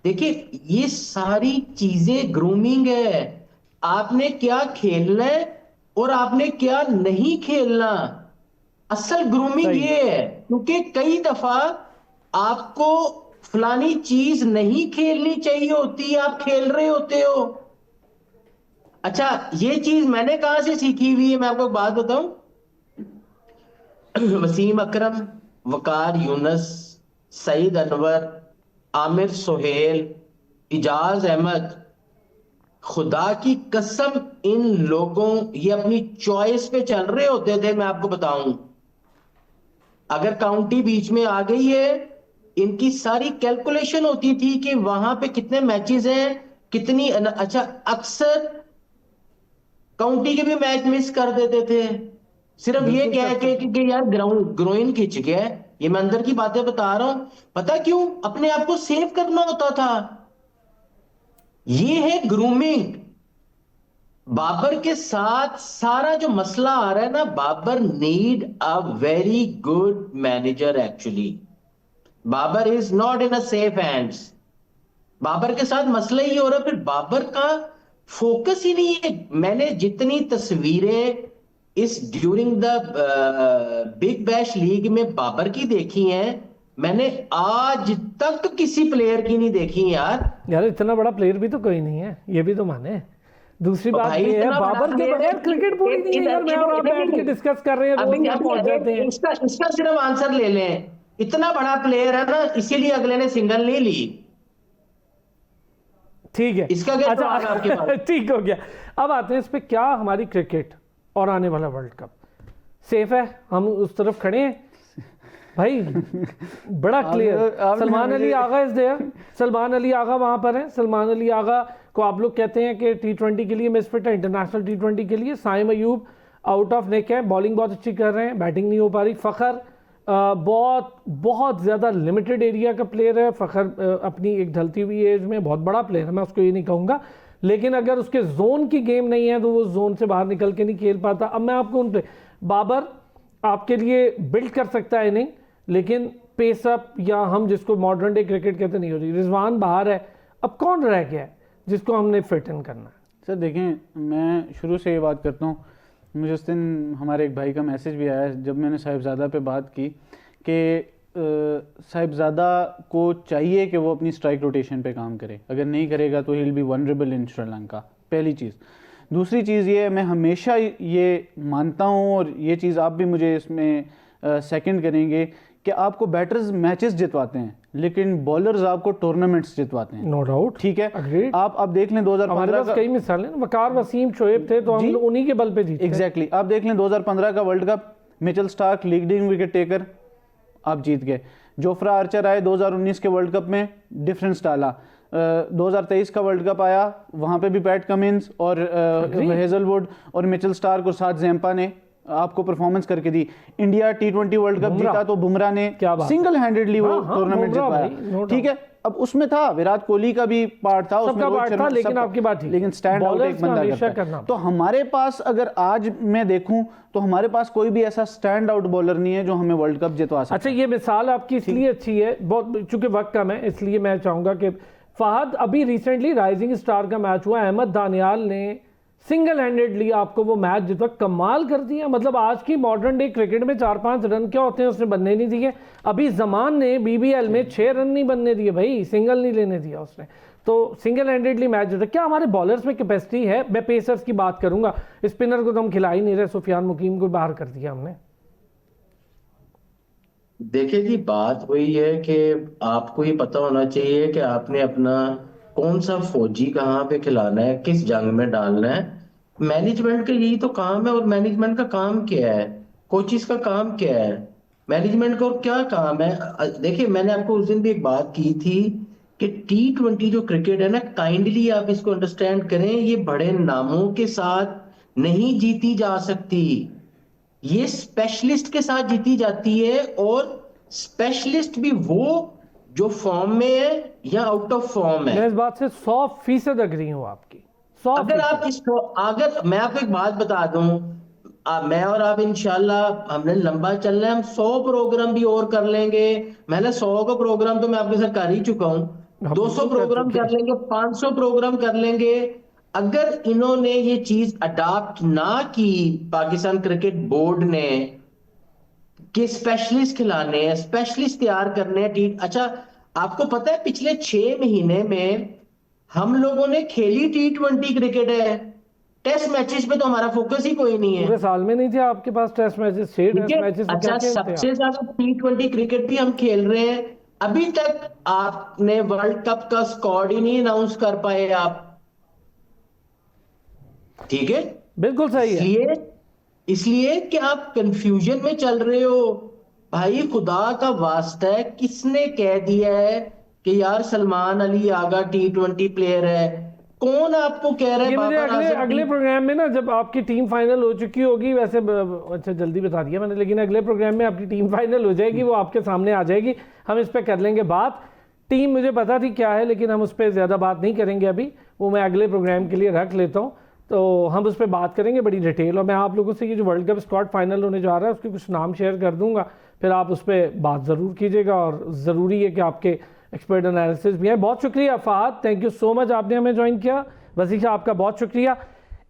देखिए ये सारी चीजें ग्रूमिंग है। आपने क्या खेलना है और आपने क्या नहीं खेलना, असल ग्रूमिंग सही। ये है। क्योंकि कई दफा आपको फलानी चीज नहीं खेलनी चाहिए होती, आप खेल रहे होते हो। अच्छा, ये चीज मैंने कहां से सीखी हुई है, मैं आपको एक बात बताऊं। वसीम अकरम, वकार यूनस, सईद अनवर, आमिर सोहेल, इजाज अहमद, खुदा की कसम इन लोगों, ये अपनी चॉइस पे चल रहे होते थे। मैं आपको बताऊं, अगर काउंटी बीच में आ गई है, इनकी सारी कैलकुलेशन होती थी कि वहां पे कितने मैचेस हैं, कितनी अच्छा, अक्सर काउंटी के भी मैच मिस कर देते थे, सिर्फ ये क्या है कि यार ग्रोइन खिंच गया है। ये मैं अंदर की बातें बता रहा हूं। पता क्यों? अपने आप को सेव करना होता था। ये है ग्रूमिंग। बाबर के साथ सारा जो मसला आ रहा है ना, Babar need a very good manager actually. Babar is not in a safe hands. Babar के साथ मसला ही हो रहा है, फिर बाबर का फोकस ही नहीं है। मैंने जितनी तस्वीरें इस during the big bash league में बाबर की देखी हैं, मैंने आज तक किसी प्लेयर की नहीं देखी यार। इतना बड़ा प्लेयर भी तो कोई नहीं है, ये भी तो माने। दूसरी तो बात भाई ये है, इतना बड़ा बाबर के player है बगैर क्रिकेट पूरी नहीं है यार। मैं और आप बैठ के डिस्कस कर रहे हैं, रोज यहाँ पहुंच जाते हैं। इसका सिर्फ आंसर ले लें। इतना बड़ा प्लेयर है ना, इसीलिए अगले ने सिंगल नहीं ली। ठीक है, इसका क्या जवाब है आपके अच्छा पास? ठीक हो गया। अब आते हैं इस पे, क्या हमारी क्रिकेट और आने वाला वर्ल्ड कप सेफ है? हम उस तरफ खड़े हैं भाई। बड़ा clear, Salman Ali Agha is there. Salman Ali Agha वहां पर है। सलमान अली आगा को आप लोग कहते हैं कि T20 के लिए मिसफिट है, इंटरनेशनल T20 के लिए। Saim Ayub out of nick है, बॉलिंग बहुत अच्छी कर रहे हैं, बैटिंग नहीं हो पा रही। फ़खर बहुत ज़्यादा लिमिटेड एरिया का प्लेयर है। फ़खर अपनी एक ढलती हुई एज में बहुत बड़ा प्लेयर है, मैं उसको ये नहीं कहूँगा, लेकिन अगर उसके जोन की गेम नहीं है तो वो जोन से बाहर निकल के नहीं खेल पाता। अब मैं आपको उन बाबर आपके लिए बिल्ड कर सकता है इनिंग, लेकिन पेसअप या हम जिसको मॉडर्न डे क्रिकेट कहते नहीं हो रही। रिजवान बाहर है, अब कौन रह गया है जिसको हमने फिट इन करना है? सर देखें, मैं शुरू से ये बात करता हूँ। मुझे उस दिन हमारे एक भाई का मैसेज भी आया जब मैंने साहिबजादा पे बात की कि साहिबजादा को चाहिए कि वो अपनी स्ट्राइक रोटेशन पे काम करे, अगर नहीं करेगा तो ही विल बी वनरेबल इन श्रीलंका। पहली चीज़। दूसरी चीज़ ये है, मैं हमेशा ये मानता हूँ और ये चीज़ आप भी मुझे इसमें सेकंड करेंगे कि आपको बैटर्स मैचेस जितवाते हैं, लेकिन बॉलर्स आपको टूर्नामेंट्स जितवाते हैं। नो डाउट, ठीक है। Agreed. आप देख लें 2015 हमारे पास कई मिसालें, वकार वसीम शोएब थे तो हम उन्हीं के बल पे जीते। एग्जैक्टली। आप देख लें 2015 का world cup, Mitchell Starc leading wicket taker, आप जीत गए। जोफ्रा आर्चर आए 2019 के वर्ल्ड कप में, डिफरेंस डाला। 2023 का वर्ल्ड कप आया, वहां पे भी पैट कमिंस और हेजलवुड और मिचेल स्टार्क और साथ जैम्पा ने आपको परफॉर्मेंस करके दी। इंडिया T20 वर्ल्ड कप जीता तो बुमराह ने सिंगल हैंडेडली वो टूर्नामेंट जितवाया। ठीक है, अब उसमें था विराट कोहली का भी पार्ट था, उसमें रोहित शर्मा, लेकिन आपकी बात ठीक, लेकिन स्टैंड आउट एक बंदा करता है। तो हमारे पास अगर आज मैं देखूं तो हमारे पास कोई भी ऐसा स्टैंड आउट बॉलर नहीं है जो हमें वर्ल्ड कप जितवा सकता। अच्छा, ये मिसाल आपकी इसलिए अच्छी है, बहुत चूंकि वक्त कम है, इसलिए मैं चाहूंगा कि फहद, अभी रिसेंटली राइजिंग स्टार का मैच हुआ, अहमद दानियाल ने सिंगल हैंडेडली आपको वो मैच जितना कमाल कर दिया। मतलब आज की मॉडर्न डे क्रिकेट में 4-5 रन क्या होते हैं उसने बनने नहीं दिए। अभी जमान ने BBL में 6 रन नहीं बनने दिए भाई, सिंगल नहीं लेने दिया उसने। तो सिंगल हैंडेडली मैच जीता। क्या हमारे बॉलर्स में कैपेसिटी है? मैं पेसर्स की बात करूंगा, स्पिनर को तो हम खिला ही नहीं रहे, सुफियान मुकीम को बाहर कर दिया हमने। देखिए जी, बात वही है कि आपको ये पता होना चाहिए कि आपने अपना कौन सा फौजी कहाँ पे खिलाना है, किस जंग में डालना है। मैनेजमेंट का यही तो काम है। और मैनेजमेंट का काम क्या है, कोचिस का काम क्या है, मैनेजमेंट का और क्या काम है? देखिए, मैंने आपको उस दिन भी एक बात की थी कि T20 जो क्रिकेट है ना, काइंडली आप इसको अंडरस्टैंड करें, ये बड़े नामों के साथ नहीं जीती जा सकती, ये स्पेशलिस्ट के साथ जीती जाती है। और स्पेशलिस्ट भी वो जो फॉर्म में है या आउट ऑफ फॉर्म है। मैं इस बात से 100% अग्री हूं आपकी, अगर 100%। आप अगर मैं आपको एक बात बता दूं, मैं और आप इंशाल्लाह हमने लंबा चलना है, हम 100 प्रोग्राम भी और कर लेंगे। मैंने 100 का प्रोग्राम तो मैं आपके साथ कर ही चुका हूं, हाँ, 200 बिल्कुल कर प्रोग्राम चुके कर हैं। लेंगे, 500 प्रोग्राम कर लेंगे। अगर इन्होंने ये चीज अडॉप्ट ना की, पाकिस्तान क्रिकेट बोर्ड ने, कि स्पेशलिस्ट खिलाने हैं, स्पेशलिस्ट तैयार करने हैं। अच्छा, आपको पता है पिछले 6 महीने में हम लोगों ने खेली T20 क्रिकेट है, टेस्ट मैचेस पे तो हमारा फोकस ही कोई नहीं है। पूरे साल में नहीं थे आपके पास टेस्ट मैचेस, 6 ठीक टेस्ट है, मैचेस क्या अच्छा, खेलते हैं सबसे आप? ज्यादा T20 क्रिकेट भी हम खेल रहे हैं। अभी तक आपने वर्ल्ड कप का स्क्वाड ही नहीं अनाउंस कर पाए आप। ठीक है, बिल्कुल सही है। इसलिए इसलिए कि आप कंफ्यूजन में चल रहे हो। भाई खुदा का वास्ता है, किसने कह दिया है कि यार सलमान अली आगा T20 प्लेयर है? कौन आपको कह रहा है ये मुझे बाबर अगले आजम अगले प्रोग्राम में ना, जब आपकी टीम फाइनल हो चुकी होगी, वैसे अच्छा जल्दी बता दिया मैंने, लेकिन अगले प्रोग्राम में आपकी टीम फाइनल हो जाएगी, वो आपके सामने आ जाएगी, हम इस पर कर लेंगे बात। टीम मुझे पता थी क्या है, लेकिन हम उस पर ज़्यादा बात नहीं करेंगे अभी, वो मैं अगले प्रोग्राम के लिए रख लेता हूँ। तो हम उस पर बात करेंगे बड़ी डिटेल, और मैं आप लोगों से ये जो वर्ल्ड कप स्क्वाड फाइनल होने जा रहा है उसके कुछ नाम शेयर कर दूंगा, फिर आप उस पर बात ज़रूर कीजिएगा। और ज़रूरी है कि आपके एक्सपर्ट एनालिसिस भी है। बहुत शुक्रिया Fahad, thank you so much, आपने हमें ज्वाइन किया। वसीशा, आपका बहुत शुक्रिया।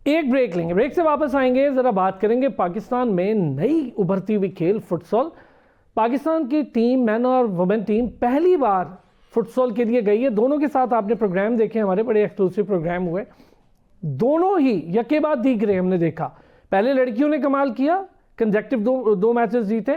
एक ब्रेक लेंगे, ब्रेक से वापस आएंगे, ज़रा बात करेंगे पाकिस्तान में नई उभरती हुई खेल फुटसॉल। पाकिस्तान की टीम, मैन और वुमेन टीम, पहली बार फुटसॉल के लिए गई है। दोनों के साथ आपने प्रोग्राम देखे, हमारे बड़े एक्सक्लूसिव प्रोग्राम हुए, दोनों ही यके बाद दीगरे हमने देखा। पहले लड़कियों ने कमाल किया, कंजेक्टिव दो मैचेस जीते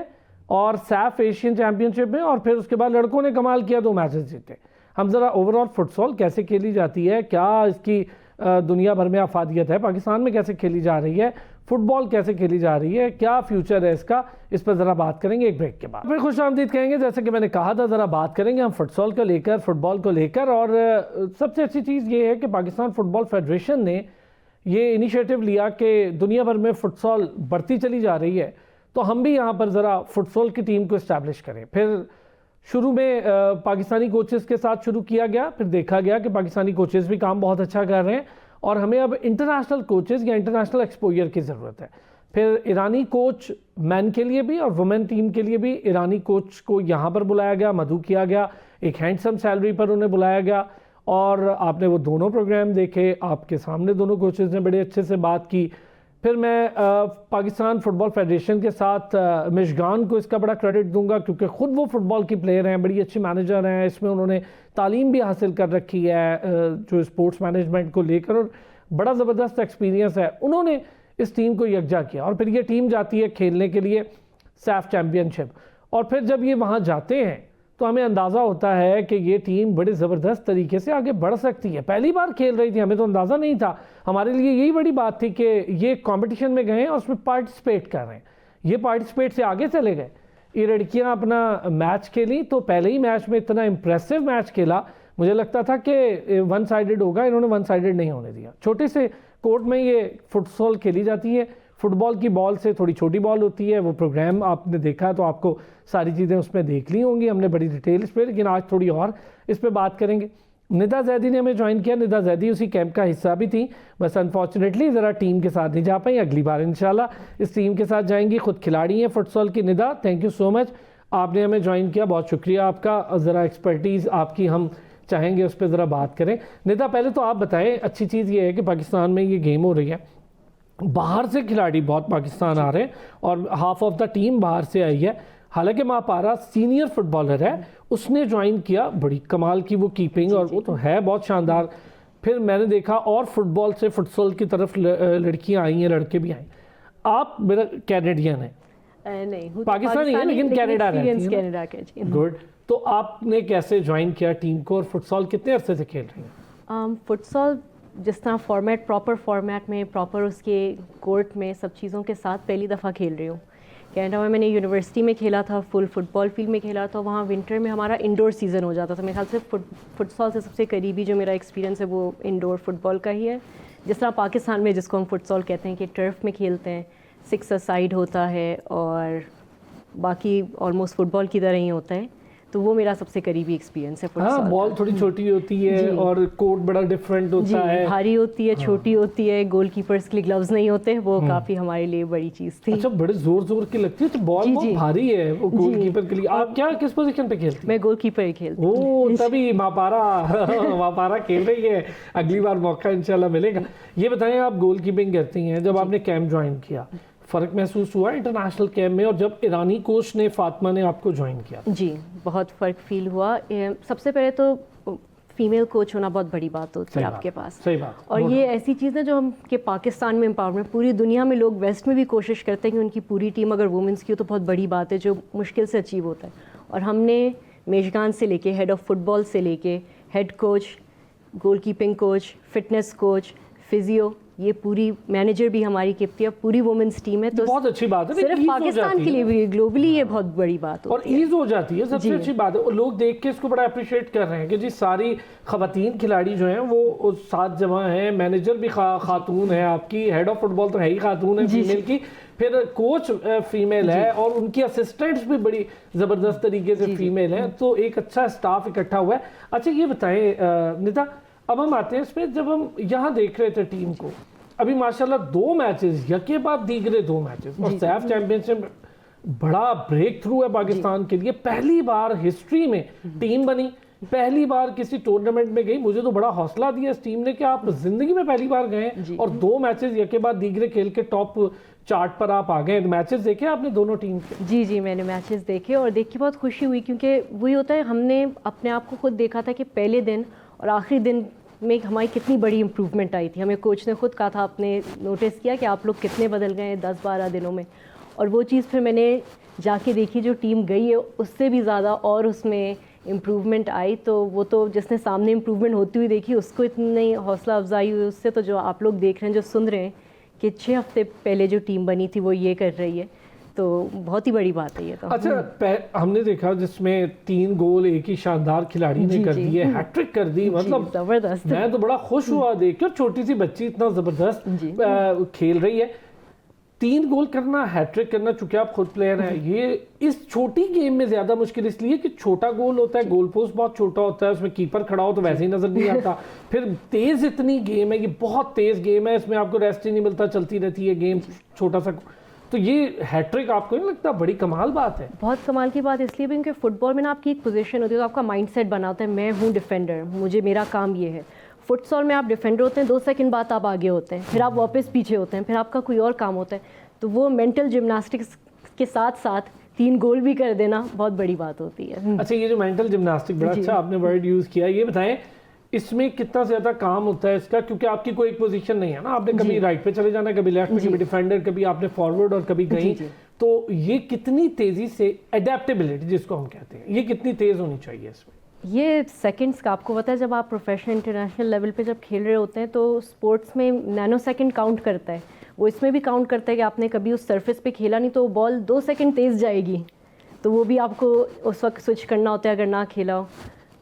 और सैफ एशियन चैंपियनशिप में, और फिर उसके बाद लड़कों ने कमाल किया, 2 मैचेस जीते। हम ज़रा ओवरऑल फुटसॉल कैसे खेली जाती है, क्या इसकी दुनिया भर में अफादियत है, पाकिस्तान में कैसे खेली जा रही है, फुटबॉल कैसे खेली जा रही है, क्या फ्यूचर है इसका, इस पर ज़रा बात करेंगे एक ब्रेक के बाद। फिर खुश आमदीद कहेंगे, जैसे कि मैंने कहा था, ज़रा बात करेंगे हम फुटसॉल को लेकर, फुटबॉल को लेकर। और सबसे अच्छी चीज़ ये है कि पाकिस्तान फुटबॉल फेडरेशन ने ये इनिशिएटिव लिया कि दुनिया भर में फुटसॉल बढ़ती चली जा रही है, तो हम भी यहाँ पर ज़रा फुटसॉल की टीम को इस्टेब्लिश करें। फिर शुरू में पाकिस्तानी कोचेस के साथ शुरू किया गया, फिर देखा गया कि पाकिस्तानी कोचेस भी काम बहुत अच्छा कर रहे हैं, और हमें अब इंटरनेशनल कोचेस या इंटरनेशनल एक्सपोजर की ज़रूरत है। फिर ईरानी कोच मैन के लिए भी और वुमेन टीम के लिए भी ईरानी कोच को यहाँ पर बुलाया गया, मधु किया गया, एक हैंडसम सैलरी पर उन्हें बुलाया गया, और आपने वो दोनों प्रोग्राम देखे, आपके सामने दोनों कोचेस ने बड़े अच्छे से बात की। फिर मैं पाकिस्तान फुटबॉल फेडरेशन के साथ मिशगान को इसका बड़ा क्रेडिट दूंगा, क्योंकि ख़ुद वो फुटबॉल की प्लेयर हैं, बड़ी अच्छी मैनेजर हैं, इसमें उन्होंने तालीम भी हासिल कर रखी है जो स्पोर्ट्स मैनेजमेंट को लेकर, और बड़ा ज़बरदस्त एक्सपीरियंस है। उन्होंने इस टीम को यकजा किया, और फिर ये टीम जाती है खेलने के लिए सैफ चैम्पियनशिप, और फिर जब ये वहाँ जाते हैं तो हमें अंदाज़ा होता है कि ये टीम बड़े ज़बरदस्त तरीके से आगे बढ़ सकती है। पहली बार खेल रही थी, हमें तो अंदाज़ा नहीं था, हमारे लिए यही बड़ी बात थी कि ये कंपटीशन में गए और उसमें पार्टिसिपेट कर रहे हैं, ये पार्टिसिपेट से आगे चले गए। ये लड़कियां अपना मैच खेली, तो पहले ही मैच में इतना इंप्रेसिव मैच खेला, मुझे लगता था कि 1 साइडेड होगा, इन्होंने 1 साइडेड नहीं होने दिया। छोटे से कोर्ट में ये फुटसॉल खेली जाती है, फुटबॉल की बॉल से थोड़ी छोटी बॉल होती है। वो प्रोग्राम आपने देखा तो आपको सारी चीज़ें उसमें देख ली होंगी, हमने बड़ी डिटेल इस पर, लेकिन आज थोड़ी और इस पर बात करेंगे। निदा जैदी ने हमें ज्वाइन किया, निदा जैदी उसी कैंप का हिस्सा भी थी, बस अनफॉर्चुनेटली ज़रा टीम के साथ नहीं जा पाई, अगली बार इंशाल्लाह इस टीम के साथ जाएंगी। खुद खिलाड़ी हैं फुटसॉल की। Nida, thank you so much, आपने हमें ज्वाइन किया, बहुत शुक्रिया आपका। ज़रा एक्सपर्टीज़ आपकी हम चाहेंगे उस पर ज़रा बात करें। निदा पहले तो आप बताएं, अच्छी चीज़ ये है कि पाकिस्तान में ये गेम हो रही है, बाहर से खिलाड़ी बहुत पाकिस्तान आ रहे हैं और हाफ ऑफ द टीम बाहर से आई है। हालांकि मापारा सीनियर फुटबॉलर है, उसने ज्वाइन किया, बड़ी कमाल की वो कीपिंग और वो तो है बहुत शानदार। फिर मैंने देखा और फुटबॉल से फुटसॉल की तरफ लड़कियां आई हैं, लड़के भी आए। आप मेरा कैनेडियन है, नहीं हूँ, पाकिस्तानी है लेकिन कनाडा रहती है। कनाडा के जी। गुड। तो आपने कैसे ज्वाइन किया टीम को और फुटसॉल कितने अरसे से खेल रही हैं? फुटसॉल जिस तरह फॉर्मेट, प्रॉपर फॉर्मेट में, प्रॉपर उसके कोर्ट में, सब चीज़ों के साथ पहली दफ़ा खेल रही हूँ। कनाडा में मैंने यूनिवर्सिटी में खेला था, फुल फुटबॉल फील्ड में खेला था। वहाँ विंटर में हमारा इंडोर सीज़न हो जाता था। मेरे ख्याल से फुटसॉल से सबसे करीबी जो मेरा एक्सपीरियंस है वो इंडोर फुटबॉल का ही है। जिस तरह पाकिस्तान में जिसको हम फुटसॉल कहते हैं कि टर्फ में खेलते हैं, 6 साइड होता है और बाकी ऑलमोस्ट फुटबॉल की तरह ही होता है, तो वो मेरा सबसे करीबी एक्सपीरियंस है फुटसॉल। हाँ, बॉल थोड़ी छोटी होती है और कोर्ट बड़ा डिफरेंट होता है, भारी होती है, छोटी होती है, गोलकीपर्स के लिए ग्लव्स नहीं होते, वो काफ़ी हमारे लिए बड़ी चीज़ थी। अच्छा, बड़े जोर जोर की लगती है, तो बॉल बहुत भारी है वो गोलकीपर के लिए। आप क्या किस पोजीशन पे खेलती हैं? मैं गोलकीपर ही खेलती हूँ। ओ, तभी मापारा खेल रही है, अगली बार मौका इंशाल्लाह मिलेगा। ये बताएं, आप गोलकीपिंग करती हैं, जब आपने कैंप ज्वाइन किया फ़र्क महसूस हुआ इंटरनेशनल कैंप में, और जब ईरानी कोच ने, फातिमा ने आपको ज्वाइन किया? जी, बहुत फ़र्क फील हुआ। सबसे पहले तो फीमेल कोच होना बहुत बड़ी बात होती है आपके पास। सही बात। और ये ऐसी चीज़ है जो हम कि पाकिस्तान में एम्पावरमेंट, पूरी दुनिया में लोग वेस्ट में भी कोशिश करते हैं कि उनकी पूरी टीम अगर वुमेंस की हो तो बहुत बड़ी बात है, जो मुश्किल से अचीव होता है। और हमने मेजबान से लेके, हेड ऑफ फुटबॉल से लेके, head coach, goalkeeping coach, fitness coach, physio, ये पूरी मैनेजर भी हमारी किप्ती है, पूरी वुमेन्स टीम है। तो बहुत अच्छी बात है, सिर्फ पाकिस्तान के लिए भी, ग्लोबली ये बहुत बड़ी बात और ईज हो जाती है, सबसे अच्छी बात है। और लोग देख के इसको बड़ा अप्रिशिएट कर रहे हैं कि जी सारी खवातीन खिलाड़ी जो हैं वो 7 जमा हैं, मैनेजर भी खातून है, आपकी हेड ऑफ फुटबॉल तो है ही खातून है फीमेल की, फिर कोच फीमेल है और उनकी असिस्टेंट्स भी बड़ी ज़बरदस्त तरीके से फीमेल हैं, तो एक अच्छा स्टाफ इकट्ठा हुआ है। अच्छा, ये बताएं निदा, अब हम आते हैं इस पर, जब हम यहाँ देख रहे थे टीम को, अभी माशाल्लाह 2 मैचेस यके बाद दीगरे 2 मैचेस, और सैफ चैंपियनशिप बड़ा ब्रेक थ्रू है पाकिस्तान के लिए। पहली बार हिस्ट्री में टीम बनी, पहली बार किसी टूर्नामेंट में गई। मुझे तो बड़ा हौसला दिया इस टीम ने कि आप जिंदगी में पहली बार गए और 2 मैचेस यके बाद दीगरे खेल के टॉप चार्ट पर आप आ गए। मैचेस देखे आपने दोनों टीम के? जी, मैंने मैचेस देखे और देख के बहुत खुशी हुई, क्योंकि वही होता है, हमने अपने आप को खुद देखा था कि पहले दिन और आखिरी दिन में हमारी कितनी बड़ी इम्प्रूवमेंट आई थी। हमें कोच ने खुद कहा था, आपने नोटिस किया कि आप लोग कितने बदल गए 10-12 दिनों में। और वो चीज़ फिर मैंने जाके देखी, जो टीम गई है उससे भी ज़्यादा और उसमें इम्प्रूवमेंट आई। तो वो तो जिसने सामने इम्प्रूवमेंट होती हुई देखी उसको इतनी हौसला अफजाई हुई उससे, तो जो आप लोग देख रहे हैं, जो सुन रहे हैं कि 6 हफ्ते पहले जो टीम बनी थी वो ये कर रही है, तो बहुत ही बड़ी बात है ये तो। अच्छा, हमने देखा जिसमें 3 गोल एक ही शानदार खिलाड़ी ने कर दिए, हैट्रिक कर दी, मतलब जबरदस्त। मैं तो बड़ा खुश हुआ देख के, छोटी सी बच्ची इतना जबरदस्त खेल रही है। 3 गोल करना, हैट्रिक करना, चूंकि आप खुद प्लेयर हैं, ये इस छोटी गेम में ज्यादा मुश्किल इसलिए कि छोटा गोल होता है, गोल पोस्ट बहुत छोटा होता है, उसमें कीपर खड़ा हो तो वैसे ही नजर नहीं आता। फिर तेज इतनी गेम है, ये बहुत तेज गेम है, इसमें आपको रेस्ट ही नहीं मिलता, चलती रहती है गेम, छोटा सा। तो ये हैट्रिक आपको नहीं लगता बड़ी कमाल बात है? बहुत कमाल की बात इसलिए भी क्योंकि फुटबॉल में ना आपकी एक पोजीशन होती है, तो आपका माइंडसेट बना होता है, मैं हूँ डिफेंडर, मुझे मेरा काम ये है। फुटसॉल में आप डिफेंडर होते हैं, 2 सेकंड बाद आप आगे होते हैं, फिर आप वापस पीछे होते हैं, फिर आपका कोई और काम होता है। तो वो मेंटल जिम्नास्टिक्स के साथ साथ 3 गोल भी कर देना बहुत बड़ी बात होती है। अच्छा, ये जो मेंटल जिम्नास्टिक, बड़ा अच्छा आपने वर्ड यूज़ किया। ये बताएं इसमें कितना ज़्यादा काम होता है इसका, क्योंकि आपकी कोई एक पोजीशन नहीं है ना, आपने कभी राइट पे चले जाना, कभी लेफ्ट पे, कभी डिफेंडर, कभी आपने फॉरवर्ड और कभी कहीं। तो ये कितनी तेज़ी से एडेप्टेबिलिटी जिसको हम कहते हैं, ये कितनी तेज़ होनी चाहिए इसमें? ये सेकंड्स का आपको पता है, जब आप प्रोफेशनल इंटरनेशनल लेवल पे जब खेल रहे होते हैं तो स्पोर्ट्स में नैनो सेकंड काउंट करता है, वो इसमें भी काउंट करता है कि आपने कभी उस सरफेस पे खेला नहीं तो बॉल 2 सेकंड तेज़ जाएगी, तो वो भी आपको उस वक्त स्विच करना होता है अगर ना खेला हो।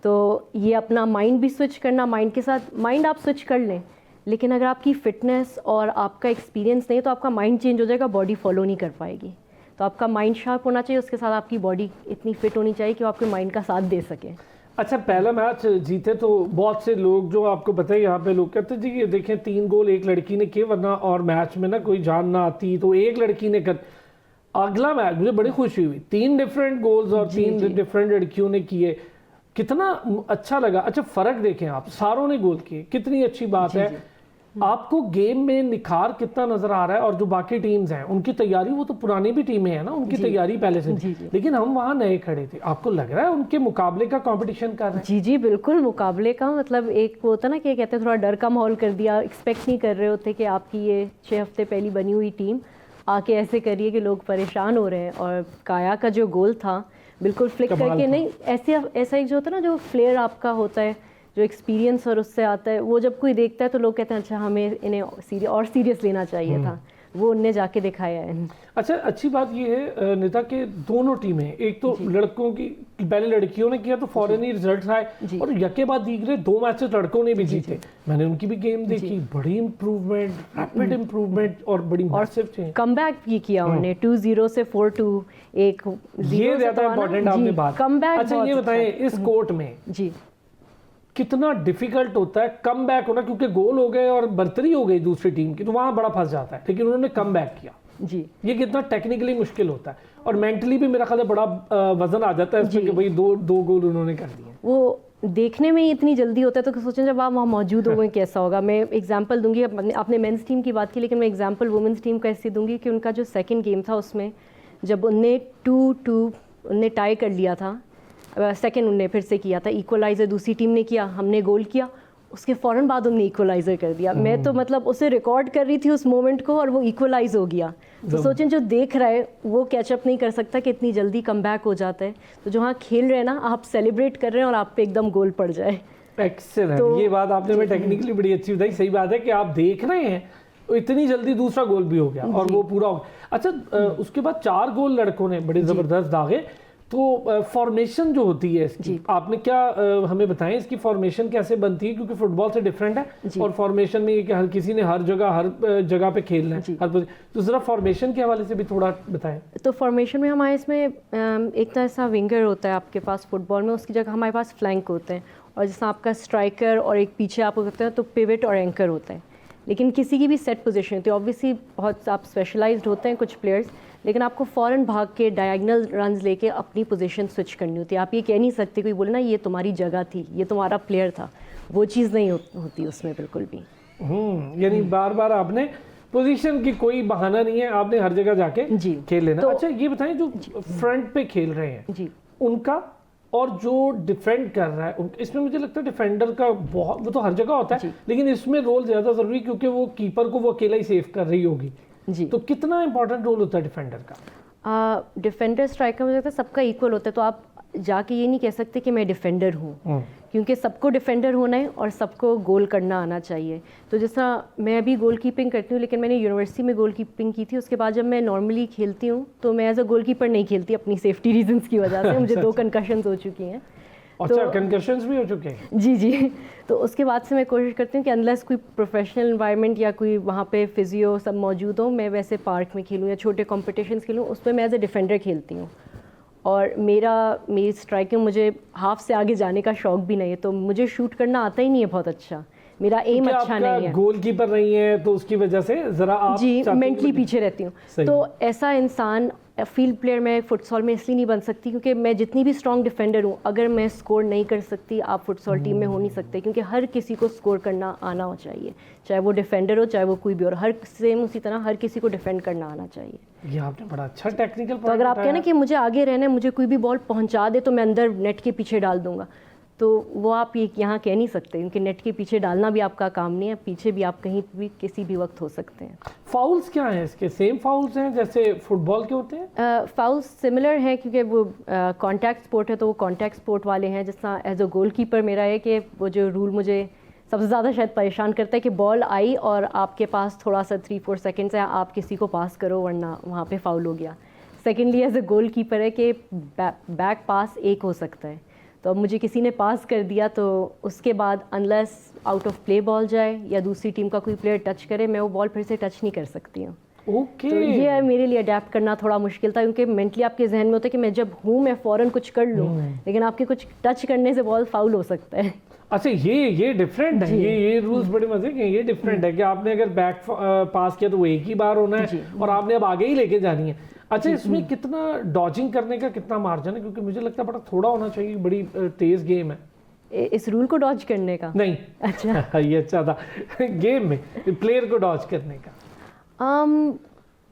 तो ये अपना माइंड भी स्विच करना, माइंड के साथ माइंड आप स्विच कर लें, लेकिन अगर आपकी फ़िटनेस और आपका एक्सपीरियंस नहीं तो आपका माइंड चेंज हो जाएगा, बॉडी फॉलो नहीं कर पाएगी। तो आपका माइंड शार्प होना चाहिए, उसके साथ आपकी बॉडी इतनी फिट होनी चाहिए कि वो आपके माइंड का साथ दे सके। अच्छा, पहला मैच जीते तो बहुत से लोग, जो आपको पता है यहाँ पे लोग कहते हैं जी ये देखें 3 गोल एक लड़की ने किए, वरना और मैच में ना कोई जान ना आती, तो एक लड़की ने कर। अगला मैच मुझे बड़ी खुशी हुई, 3 डिफरेंट गोल्स और 3 डिफरेंट लड़कियों ने किए। कितना अच्छा लगा। अच्छा फर्क देखें आप, सारों ने गोल किए, कितनी अच्छी बात है। आपको गेम में निखार कितना नजर आ रहा है, और जो बाकी टीम्स हैं उनकी तैयारी, वो तो पुरानी भी टीमें हैं ना, उनकी तैयारी पहले से लेकिन हम वहाँ नए खड़े थे। आपको लग रहा है उनके मुकाबले का कंपटीशन कर रहे हैं? जी जी बिल्कुल, मुकाबले का मतलब एक वो होता ना कि कहते हैं थोड़ा डर का माहौल कर दिया, एक्सपेक्ट नहीं कर रहे होते कि आपकी ये 6 हफ्ते पहली बनी हुई टीम आके ऐसे करिए कि लोग परेशान हो रहे हैं। और काया का जो गोल था बिल्कुल फ्लिक करके, नहीं ऐसे ऐसा एक जो होता है ना, जो फ्लेयर आपका होता है, जो एक्सपीरियंस और उससे आता है, वो जब कोई देखता है तो लोग कहते हैं अच्छा हमें इन्हें और सीरियस लेना चाहिए था, वो उनने जाके दिखाया है। अच्छा अच्छी बात ये है निता के दोनों टीमें, एक तो लड़कों की पहले लड़कियों ने किया तो फौरन ही रिजल्ट आए, और यके बाद दीगरे 2 मैचेस लड़कों ने भी जीते। मैंने उनकी भी गेम देखी, बड़ी इम्प्रूवमेंट, रैपिड इम्प्रूवमेंट और बड़ी मैसिव चेंज, कमबैक भी किया उन्होंने 2-0 से 4-2, एक ये ज्यादा इंपॉर्टेंट आपने बात। कमबैक। अच्छा ये बताएं इस कोर्ट में जी कितना डिफिकल्ट होता है कम बैक होना, क्योंकि गोल हो गए और बर्तरी हो गई दूसरी टीम की तो वहां बड़ा फंस जाता है, लेकिन उन्होंने कम बैक किया जी। ये कितना टेक्निकली मुश्किल होता है, और मेंटली भी मेरा ख्याल है बड़ा वजन आ जाता है इसमें कि भाई दो गोल उन्होंने कर दिए। वो देखने में ही इतनी जल्दी होता है तो सोचें जब आप वहाँ मौजूद हो गए कैसा होगा। मैं एग्जांपल दूंगी, आपने मेंस टीम की बात की, लेकिन मैं एग्जांपल वुमेंस टीम का ऐसे दूंगी कि उनका जो सेकंड गेम था उसमें जब उनने 2-2 उनने टाई कर लिया था, सेकंड उनने फिर से किया था, इक्वलाइज़र दूसरी टीम ने किया, हमने गोल किया, उसके फ़ौरन बाद उनने इक्वलाइज़र कर दिया। मैं तो मतलब उसे रिकॉर्ड कर रही थी उस मोमेंट को, और वो इक्वलाइज हो गया। तो सोचें जो देख रहा है वो कैचअप नहीं कर सकता कि इतनी जल्दी कमबैक हो जाता है। तो जो हाँ खेल रहे हैं ना, आप सेलिब्रेट कर रहे हैं और आप पे एकदम गोल पड़ जाए। एक्सीलेंट, ये बात आपने मैं टेक्निकली बड़ी अच्छी बताई। सही बात है कि आप देख रहे हैं तो इतनी जल्दी दूसरा गोल भी हो गया और वो पूरा हो गया। अच्छा उसके बाद 4 गोल लड़कों ने बड़े ज़बरदस्त दागे। तो फॉर्मेशन जो होती है इसकी, आपने क्या हमें बताएं इसकी फॉर्मेशन कैसे बनती है, क्योंकि फुटबॉल से डिफरेंट है और फॉर्मेशन में ये कि हर किसी ने हर जगह पे खेलना है हर, तो जरा फॉर्मेशन के हवाले से भी थोड़ा बताएं। तो फॉर्मेशन में हमारे इसमें एक तरह ऐसा विंगर होता है आपके पास फुटबॉल में, उसकी जगह हमारे पास फ्लैंक होते हैं, और जैसे आपका स्ट्राइकर और एक पीछे आप हो सकते हैं तो पिवट और एंकर होता है। लेकिन किसी की भी सेट पोजीशन होती है, ऑब्वियसली बहुत आप स्पेशलाइज्ड होते हैं कुछ प्लेयर्स, लेकिन आपको फ़ौरन भाग के डायगोनल रन्स लेके अपनी पोजीशन स्विच करनी होती है। आप ये कह नहीं सकते, कोई बोले ना ये तुम्हारी जगह थी, ये तुम्हारा प्लेयर था, वो चीज़ नहीं होती उसमें बिल्कुल भी। यानी बार बार आपने पोजीशन की कोई बहाना नहीं है, आपने हर जगह जाके खेल लेना। तो अच्छा ये बताएं जो फ्रंट पे खेल रहे हैं जी उनका और जो डिफेंड कर रहा है इसमें मुझे लगता है डिफेंडर का बहुत, वो तो हर जगह होता है लेकिन इसमें रोल ज़्यादा ज़रूरी क्योंकि वो कीपर को वो अकेला ही सेव कर रही होगी जी। तो कितना इंपॉर्टेंट रोल होता है डिफेंडर का? डिफेंडर स्ट्राइकर मुझे लगता है सबका इक्वल होता है, तो आप जाके ये नहीं कह सकते कि मैं डिफेंडर हूँ, क्योंकि सबको डिफेंडर होना है और सबको गोल करना आना चाहिए। तो जैसा मैं अभी गोल कीपिंग करती हूँ, लेकिन मैंने यूनिवर्सिटी में गोल कीपिंग की थी, उसके बाद जब मैं नॉर्मली खेलती हूँ तो मैं एज अ गोल कीपर नहीं खेलती अपनी सेफ्टी रीजंस की वजह से। मुझे 2 कंकशंस हो चुकी हैं। अच्छा कंकशंस भी हो चुके हैं? जी। तो उसके बाद से मैं कोशिश करती हूँ कि अनलेस कोई प्रोफेशनल इन्वायरमेंट या कोई वहाँ पे फिजियो सब मौजूद हो, मैं वैसे पार्क में खेलूँ या छोटे कॉम्पिटिशन्स खेलूँ, उस पर मैं एज अ डिफेंडर खेलती हूँ। और मेरी स्ट्राइकिंग, मुझे हाफ से आगे जाने का शौक भी नहीं है, तो मुझे शूट करना आता ही नहीं है बहुत अच्छा, मेरा एम अच्छा नहीं है। गोलकीपर नहीं है तो उसकी वजह से जरा आप जी मेंटली पीछे रहती हूँ। तो ऐसा इंसान फील्ड प्लेयर मैं फुटसॉल में इसलिए नहीं बन सकती क्योंकि मैं जितनी भी स्ट्रॉन्ग डिफेंडर हूँ, अगर मैं स्कोर नहीं कर सकती, आप फुटसॉल टीम में हो नहीं सकते, क्योंकि हर किसी को स्कोर करना आना हो चाहिए, चाहे वो डिफेंडर हो चाहे वो कोई भी और हर सेम उसी तरह हर किसी को डिफेंड करना आना चाहिए। ये आपने बड़ा अच्छा टेक्निकल तो अगर आप कहना कि मुझे आगे रहना है, मुझे कोई भी बॉल पहुँचा दे तो मैं अंदर नेट के पीछे डाल दूंगा, तो वो आप ये यहाँ कह नहीं सकते, क्योंकि नेट के पीछे डालना भी आपका काम नहीं है, पीछे भी आप कहीं भी किसी भी वक्त हो सकते हैं। फाउल्स क्या हैं इसके? सेम फाउल्स हैं जैसे फुटबॉल के होते हैं? फाउल्स सिमिलर हैं क्योंकि वो कॉन्टैक्ट स्पोर्ट है, तो वो कॉन्टैक्ट स्पोर्ट वाले हैं। जिस तरह एज अ गोल कीपर मेरा है कि वो जो रूल मुझे सबसे ज़्यादा शायद परेशान करता है कि बॉल आई और आपके पास थोड़ा सा 3-4 सेकेंड्स है, आप किसी को पास करो वरना वहाँ पर फाउल हो गया। Secondly as a goal keeper है कि बैक पास एक हो सकता है, तो अब मुझे किसी ने पास कर दिया तो उसके बाद unless out of play ball जाए या दूसरी टीम का कोई प्लेयर टच करे, मैं वो बॉल फिर से टच नहीं कर सकती हूँ। ओके। तो ये मेरे लिए अडेप्ट करना थोड़ा मुश्किल था, क्योंकि मेंटली आपके जहन में होता है कि मैं जब हूँ मैं फ़ौरन कुछ कर लूँ, लेकिन आपके कुछ टच करने से बॉल फाउल हो सकता है। अच्छा ये डिफरेंट है, ये रूल्स बड़े मजे के। ये डिफरेंट है कि आपने अगर बैक पास किया तो वो एक ही बार होना है और आपने अब आगे ही लेके जानी है। अच्छा, इसमें कितना डॉजिंग करने का कितना मार्जिन है, क्योंकि मुझे लगता है बड़ा थोड़ा होना चाहिए, बड़ी तेज गेम है। इस रूल को डॉज करने का नहीं, अच्छा ये अच्छा था गेम में प्लेयर को डॉज करने का।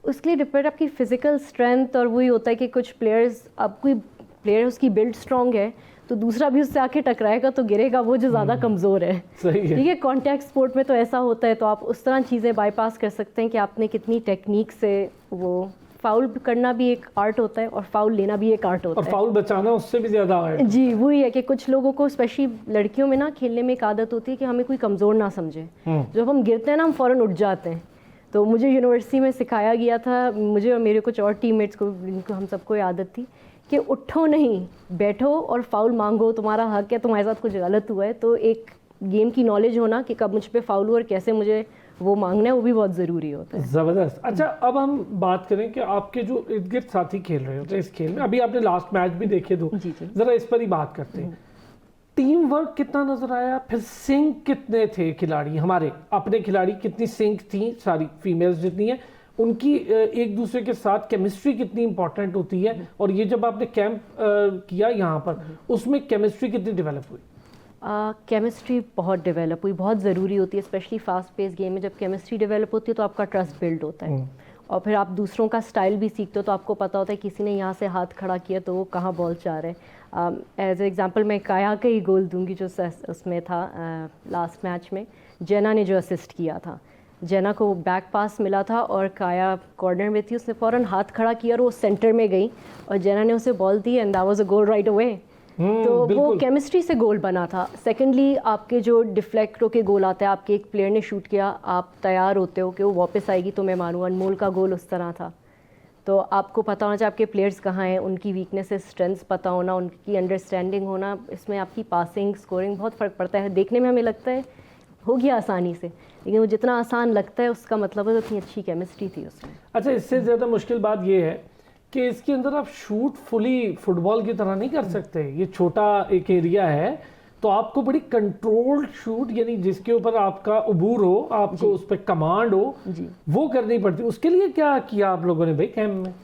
उसके लिए डिपेंड आपकी फिजिकल स्ट्रेंथ, और वही होता है कि कुछ प्लेयर्स, अब कोई प्लेयर उसकी बिल्ड स्ट्रांग है तो दूसरा भी उससे आके टकराएगा तो गिरेगा वो जो ज़्यादा कमज़ोर है। सही है। ठीक है, कॉन्टैक्ट स्पोर्ट में तो ऐसा होता है, तो आप उस तरह चीज़ें बाईपास कर सकते हैं कि आपने कितनी टेक्निक से वो फाउल करना भी एक आर्ट होता है और फाउल लेना भी एक आर्ट होता और है। फाउल बचाना उससे भी ज़्यादा आर्ट। जी, वही है कि कुछ लोगों को स्पेशली लड़कियों में ना खेलने में एक आदत होती है कि हमें कोई कमज़ोर ना समझे। जब हम गिरते हैं ना हम फ़ौरन उठ जाते हैं। तो मुझे यूनिवर्सिटी में सिखाया गया था, मुझे और मेरे कुछ और टीममेट्स को, जिनको हम सबको आदत थी कि उठो नहीं, बैठो और फाउल मांगो, तुम्हारा हक है, तुम्हारे साथ कुछ गलत हुआ है। तो एक गेम की नॉलेज होना कि कब मुझ पे फाउल हुआ और कैसे मुझे वो मांगना है, वो भी बहुत ज़रूरी होता है। ज़बरदस्त। अच्छा, अब हम बात करें कि आपके जो इर्द गिर्द साथी खेल रहे होते हैं इस खेल में, अभी आपने लास्ट मैच भी देखे दो, जी जी। ज़रा इस पर ही बात करते हैं। टीम वर्क कितना नजर आया, फिर सिंक कितने थे खिलाड़ी, हमारे अपने खिलाड़ी कितनी सिंक थी, सारी फीमेल्स जितनी है उनकी एक दूसरे के साथ केमिस्ट्री कितनी इंपॉर्टेंट होती है, और ये जब आपने कैंप किया यहाँ पर उसमें केमिस्ट्री कितनी डेवलप हुई? केमिस्ट्री बहुत डेवलप हुई, बहुत ज़रूरी होती है, स्पेशली फास्ट पेस गेम में। जब केमिस्ट्री डेवलप होती है तो आपका ट्रस्ट बिल्ड होता है, और फिर आप दूसरों का स्टाइल भी सीखते हो, तो आपको पता होता है किसी ने यहाँ से हाथ खड़ा किया तो वो कहाँ बॉल चाह रहे हैं। एज एग्जांपल मैं काया का ही गोल दूंगी जो उसमें था लास्ट मैच में, जेना ने जो असिस्ट किया था। जेना को बैक पास मिला था और काया कॉर्नर में थी, उसने फ़ौरन हाथ खड़ा किया और वो सेंटर में गई और जेना ने उसे ball the and that was a goal right away. तो वो केमिस्ट्री से गोल बना था। सेकेंडली आपके जो डिफ्लेक्ट होके गोल आता है, आपके एक प्लेयर ने शूट किया, आप तैयार होते हो कि वो वापस आएगी तो मैं मानूँ। अनमोल का गोल उस तरह था। तो आपको पता होना चाहिए आपके प्लेयर्स कहाँ हैं, उनकी वीकनेसेस स्ट्रेंथ्स पता होना, उनकी अंडरस्टैंडिंग होना, इसमें आपकी पासिंग स्कोरिंग बहुत फ़र्क पड़ता है। देखने में हमें लगता है हो गया आसानी से, लेकिन वो जितना आसान लगता है उसका मतलब है उतनी अच्छी केमिस्ट्री थी उसमें। अच्छा, इससे ज़्यादा मुश्किल बात ये है कि इसके अंदर आप शूट फुली फुटबॉल की तरह नहीं कर सकते। ये छोटा एक एरिया है तो आपको बड़ी कंट्रोल्ड शूट, यानी जिसके ऊपर आपका अबूर हो, आपको उस पर कमांड हो, वो करनी पड़ती है। उसके लिए क्या किया आप लोगों ने भाई कैंप में?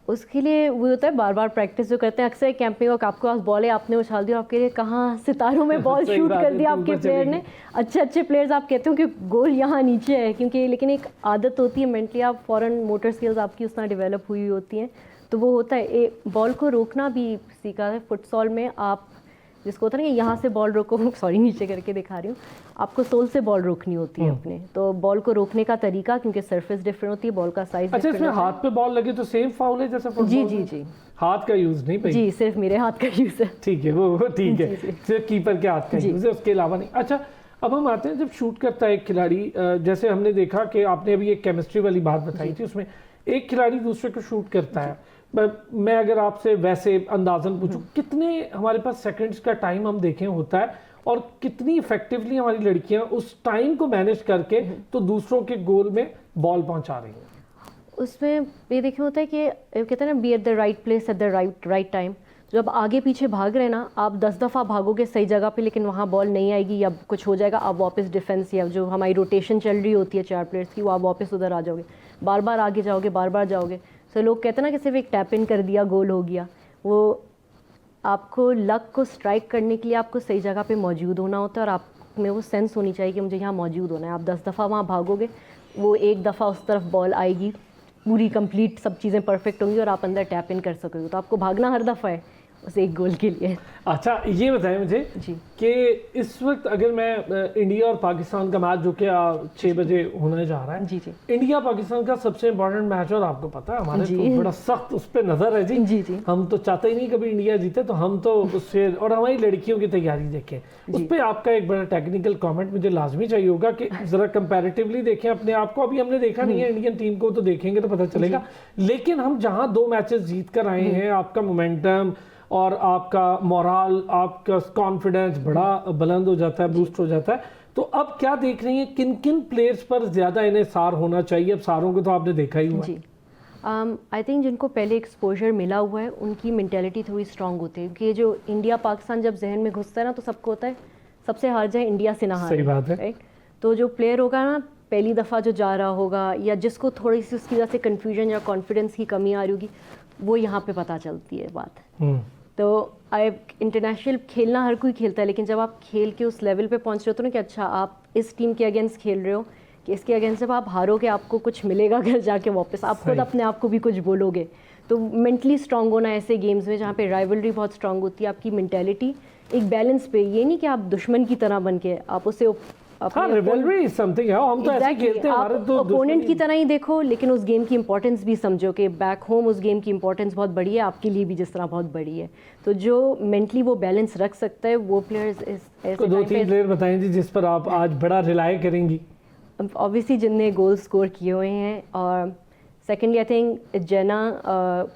उसके लिए वो होता है बार बार प्रैक्टिस जो करते हैं। अक्सर कैंपिंग वक्त आपके पास बॉल है, आपने उछाल दिया, आपके लिए कहाँ सितारों में बॉल शूट कर दिया आपके प्लेयर ने। अच्छे प्लेयर्स आप कहते हो कि गोल यहाँ नीचे है, क्योंकि लेकिन एक आदत होती है मेंटली, आप फॉरन मोटर स्किल्स आपकी उस तरह डेवलप हुई होती हैं, तो वो होता है। बॉल को रोकना भी सीखा है फुटसॉल में। आप जिसको होता है ना कि यहाँ से बॉल रोको, सॉरी नीचे करके दिखा रही हूँ, आपको सोल से बॉल रोकनी होती है अपने। तो बॉल को रोकने का तरीका, क्योंकि सरफेस डिफरेंट होती है, बॉल का साइज। अच्छा, इसमें हाथ पे बॉल लगे तो सेम फाउल है जैसे फुटबॉल? जी जी जी, हाथ का यूज नहीं भाई? जी सिर्फ मेरे हाथ का यूज है। ठीक है, वो ठीक है, सिर्फ कीपर के हाथ का यूज है, उसके अलावा नहीं। अच्छा, अब हम आते हैं जब शूट करता है एक खिलाड़ी, जैसे हमने देखा कि आपने अभी एक केमिस्ट्री वाली बात बताई थी, उसमें एक खिलाड़ी दूसरे को शूट करता है। मैं अगर आपसे वैसे अंदाजन पूछूं, कितने हमारे पास सेकंड्स का टाइम हम देखें होता है, और कितनी इफेक्टिवली हमारी लड़कियां उस टाइम को मैनेज करके तो दूसरों के गोल में बॉल पहुंचा रही हैं? उसमें ये देखे होता है कि कहते हैं ना, be at the right place at the right time. जब आगे पीछे भाग रहे हैं ना, आप 10 दफ़ा भागोगे सही जगह पे, लेकिन वहाँ बॉल नहीं आएगी या कुछ हो जाएगा, आप वापस डिफेंस या जो हमारी रोटेशन चल रही होती है 4 प्लेयर्स की, वो आप वापस उधर आ जाओगे, बार बार आगे जाओगे, बार बार जाओगे। तो लोग कहते हैं ना कि सिर्फ एक टैप इन कर दिया गोल हो गया। वो आपको लक को स्ट्राइक करने के लिए आपको सही जगह पे मौजूद होना होता है, और आप में वो सेंस होनी चाहिए कि मुझे यहाँ मौजूद होना है। आप 10 दफ़ा वहाँ भागोगे, वो एक दफ़ा उस तरफ बॉल आएगी, पूरी कंप्लीट सब चीज़ें परफेक्ट होंगी और आप अंदर टैप इन कर सकोगे। तो आपको भागना हर दफ़ा है उस एक गोल के लिए। अच्छा, ये बताएं मुझे जी कि इस वक्त अगर मैं इंडिया और पाकिस्तान का मैच जो कि 6 बजे होने जा रहा है, जी जी, इंडिया पाकिस्तान का सबसे इम्पोर्टेंट मैच, और आपको पता है हमारे तो बड़ा सख्त उस पर नज़र है जी। जी जी, हम तो चाहते ही नहीं कभी इंडिया जीते, तो हम तो उससे, और हमारी लड़कियों की तैयारी देखें, उस पर आपका एक बड़ा टेक्निकल कमेंट मुझे लाजमी चाहिए होगा कि ज़रा कंपैरेटिवली देखें अपने आप को। अभी हमने देखा नहीं है इंडियन टीम को, तो देखेंगे तो पता चलेगा। लेकिन हम जहाँ 2 मैचेस जीत कर आए हैं, आपका मोमेंटम और आपका मोरल, आपका कॉन्फिडेंस बड़ा बुलंद हो जाता है, बूस्ट हो जाता है। तो अब क्या देख रही हैं, किन किन प्लेयर्स पर ज़्यादा इन्हें सार होना चाहिए? अब सारों को तो आपने देखा ही हुआ। जी, आई थिंक जिनको पहले एक्सपोजर मिला हुआ है उनकी मेंटेलिटी थोड़ी स्ट्रांग होती है, क्योंकि जो इंडिया पाकिस्तान जब जहन में घुसता है ना, तो सबको होता है सबसे हार जाए, इंडिया से ना हारे। सही बात है। राइट? तो जो प्लेयर होगा ना, पहली दफ़ा जो जा रहा होगा या जिसको थोड़ी सी उसकी वजह से कन्फ्यूजन या कॉन्फिडेंस की कमी आ रही होगी, वो यहाँ पे पता चलती है बात। तो इंटरनेशनल खेलना हर कोई खेलता है, लेकिन जब आप खेल के उस लेवल पे पहुँच रहे हो तो ना कि अच्छा आप इस टीम के अगेंस्ट खेल रहे हो कि इसके अगेंस्ट जब आप हारोगे आपको कुछ मिलेगा घर जाके वापस, आप खुद अपने आप को भी कुछ बोलोगे। तो मेंटली स्ट्रांग होना ऐसे गेम्स में जहाँ पे राइवलरी बहुत स्ट्रांग होती है, आपकी मेंटेलिटी एक बैलेंस पे, ये नहीं कि आप दुश्मन की तरह बन के आप उसे रिवलरी इज समथिंग है, हम तो ऐसे खेलते हैं, हमारे तो ओपोनेंट की तरह ही देखो, लेकिन उस गेम की इंपॉर्टेंस भी समझो कि बैक होम उस गेम की इंपॉर्टेंस बहुत बड़ी है, आपके लिए भी जिस तरह बहुत बड़ी है। तो जो मेंटली वो बैलेंस रख सकता है वो प्लेयर्स तो 2-3 प्लेयर बताएं जी जिस पर आप आज बड़ा रिलाई करेंगी। ऑब्वियसली जिनने गोल स्कोर किए हुए हैं, और सेकेंडली आई थिंक जेना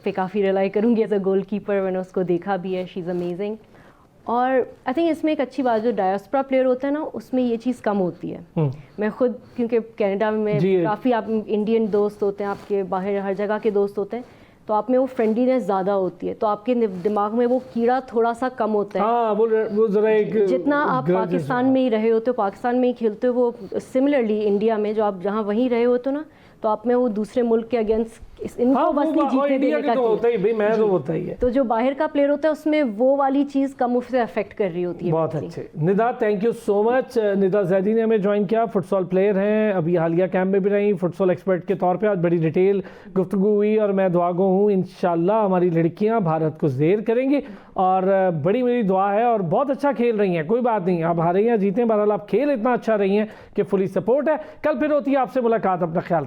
पे काफ़ी रिलाई करूँगी एज अ गोल कीपर, मैंने उसको देखा भी है, शी इज़ अमेजिंग। और आई थिंक इसमें एक अच्छी बात, जो डायस्पोरा प्लेयर होता है ना उसमें ये चीज़ कम होती है। मैं खुद क्योंकि कनाडा में काफ़ी आप इंडियन दोस्त होते हैं, आपके बाहर हर जगह के दोस्त होते हैं, तो आप में वो फ्रेंडलीनेस ज़्यादा होती है, तो आपके दिमाग में वो कीड़ा थोड़ा सा कम होता है। हाँ, वो जरा एक जितना आप पाकिस्तान में ही रहे होते हो, पाकिस्तान में ही खेलते हो, वो सिमिलरली इंडिया में जो आप जहाँ वहीं रहे होते हो ना, तो आप में वो दूसरे मुल्क के अगेंस्ट इनको बस नहीं जीतने देने का, तो होता ही भाई, मैं तो होता ही है। तो जो बाहर का प्लेयर होता है उसमें वो वाली चीज़ कम उससे अफेक्ट कर रही होती है। बहुत अच्छे Nida, thank you so much. Nida Zaidi ने हमें ज्वाइन किया, फुटसॉल प्लेयर हैं, अभी हालिया कैंप में भी रही फुटसॉल एक्सपर्ट के तौर पे। आज बड़ी डिटेल गुफ्तगू हुई और मैं दुआगो हूँ इंशाल्लाह हमारी लड़कियाँ भारत को ज़ेर करेंगी, और बड़ी मेरी दुआ है, और बहुत अच्छा खेल रही हैं, कोई बात नहीं आप हारे या जीतें, बहरहाल आप खेल इतना अच्छा रही हैं कि फुली सपोर्ट है। कल फिर होती है आपसे मुलाकात, अपना ख्याल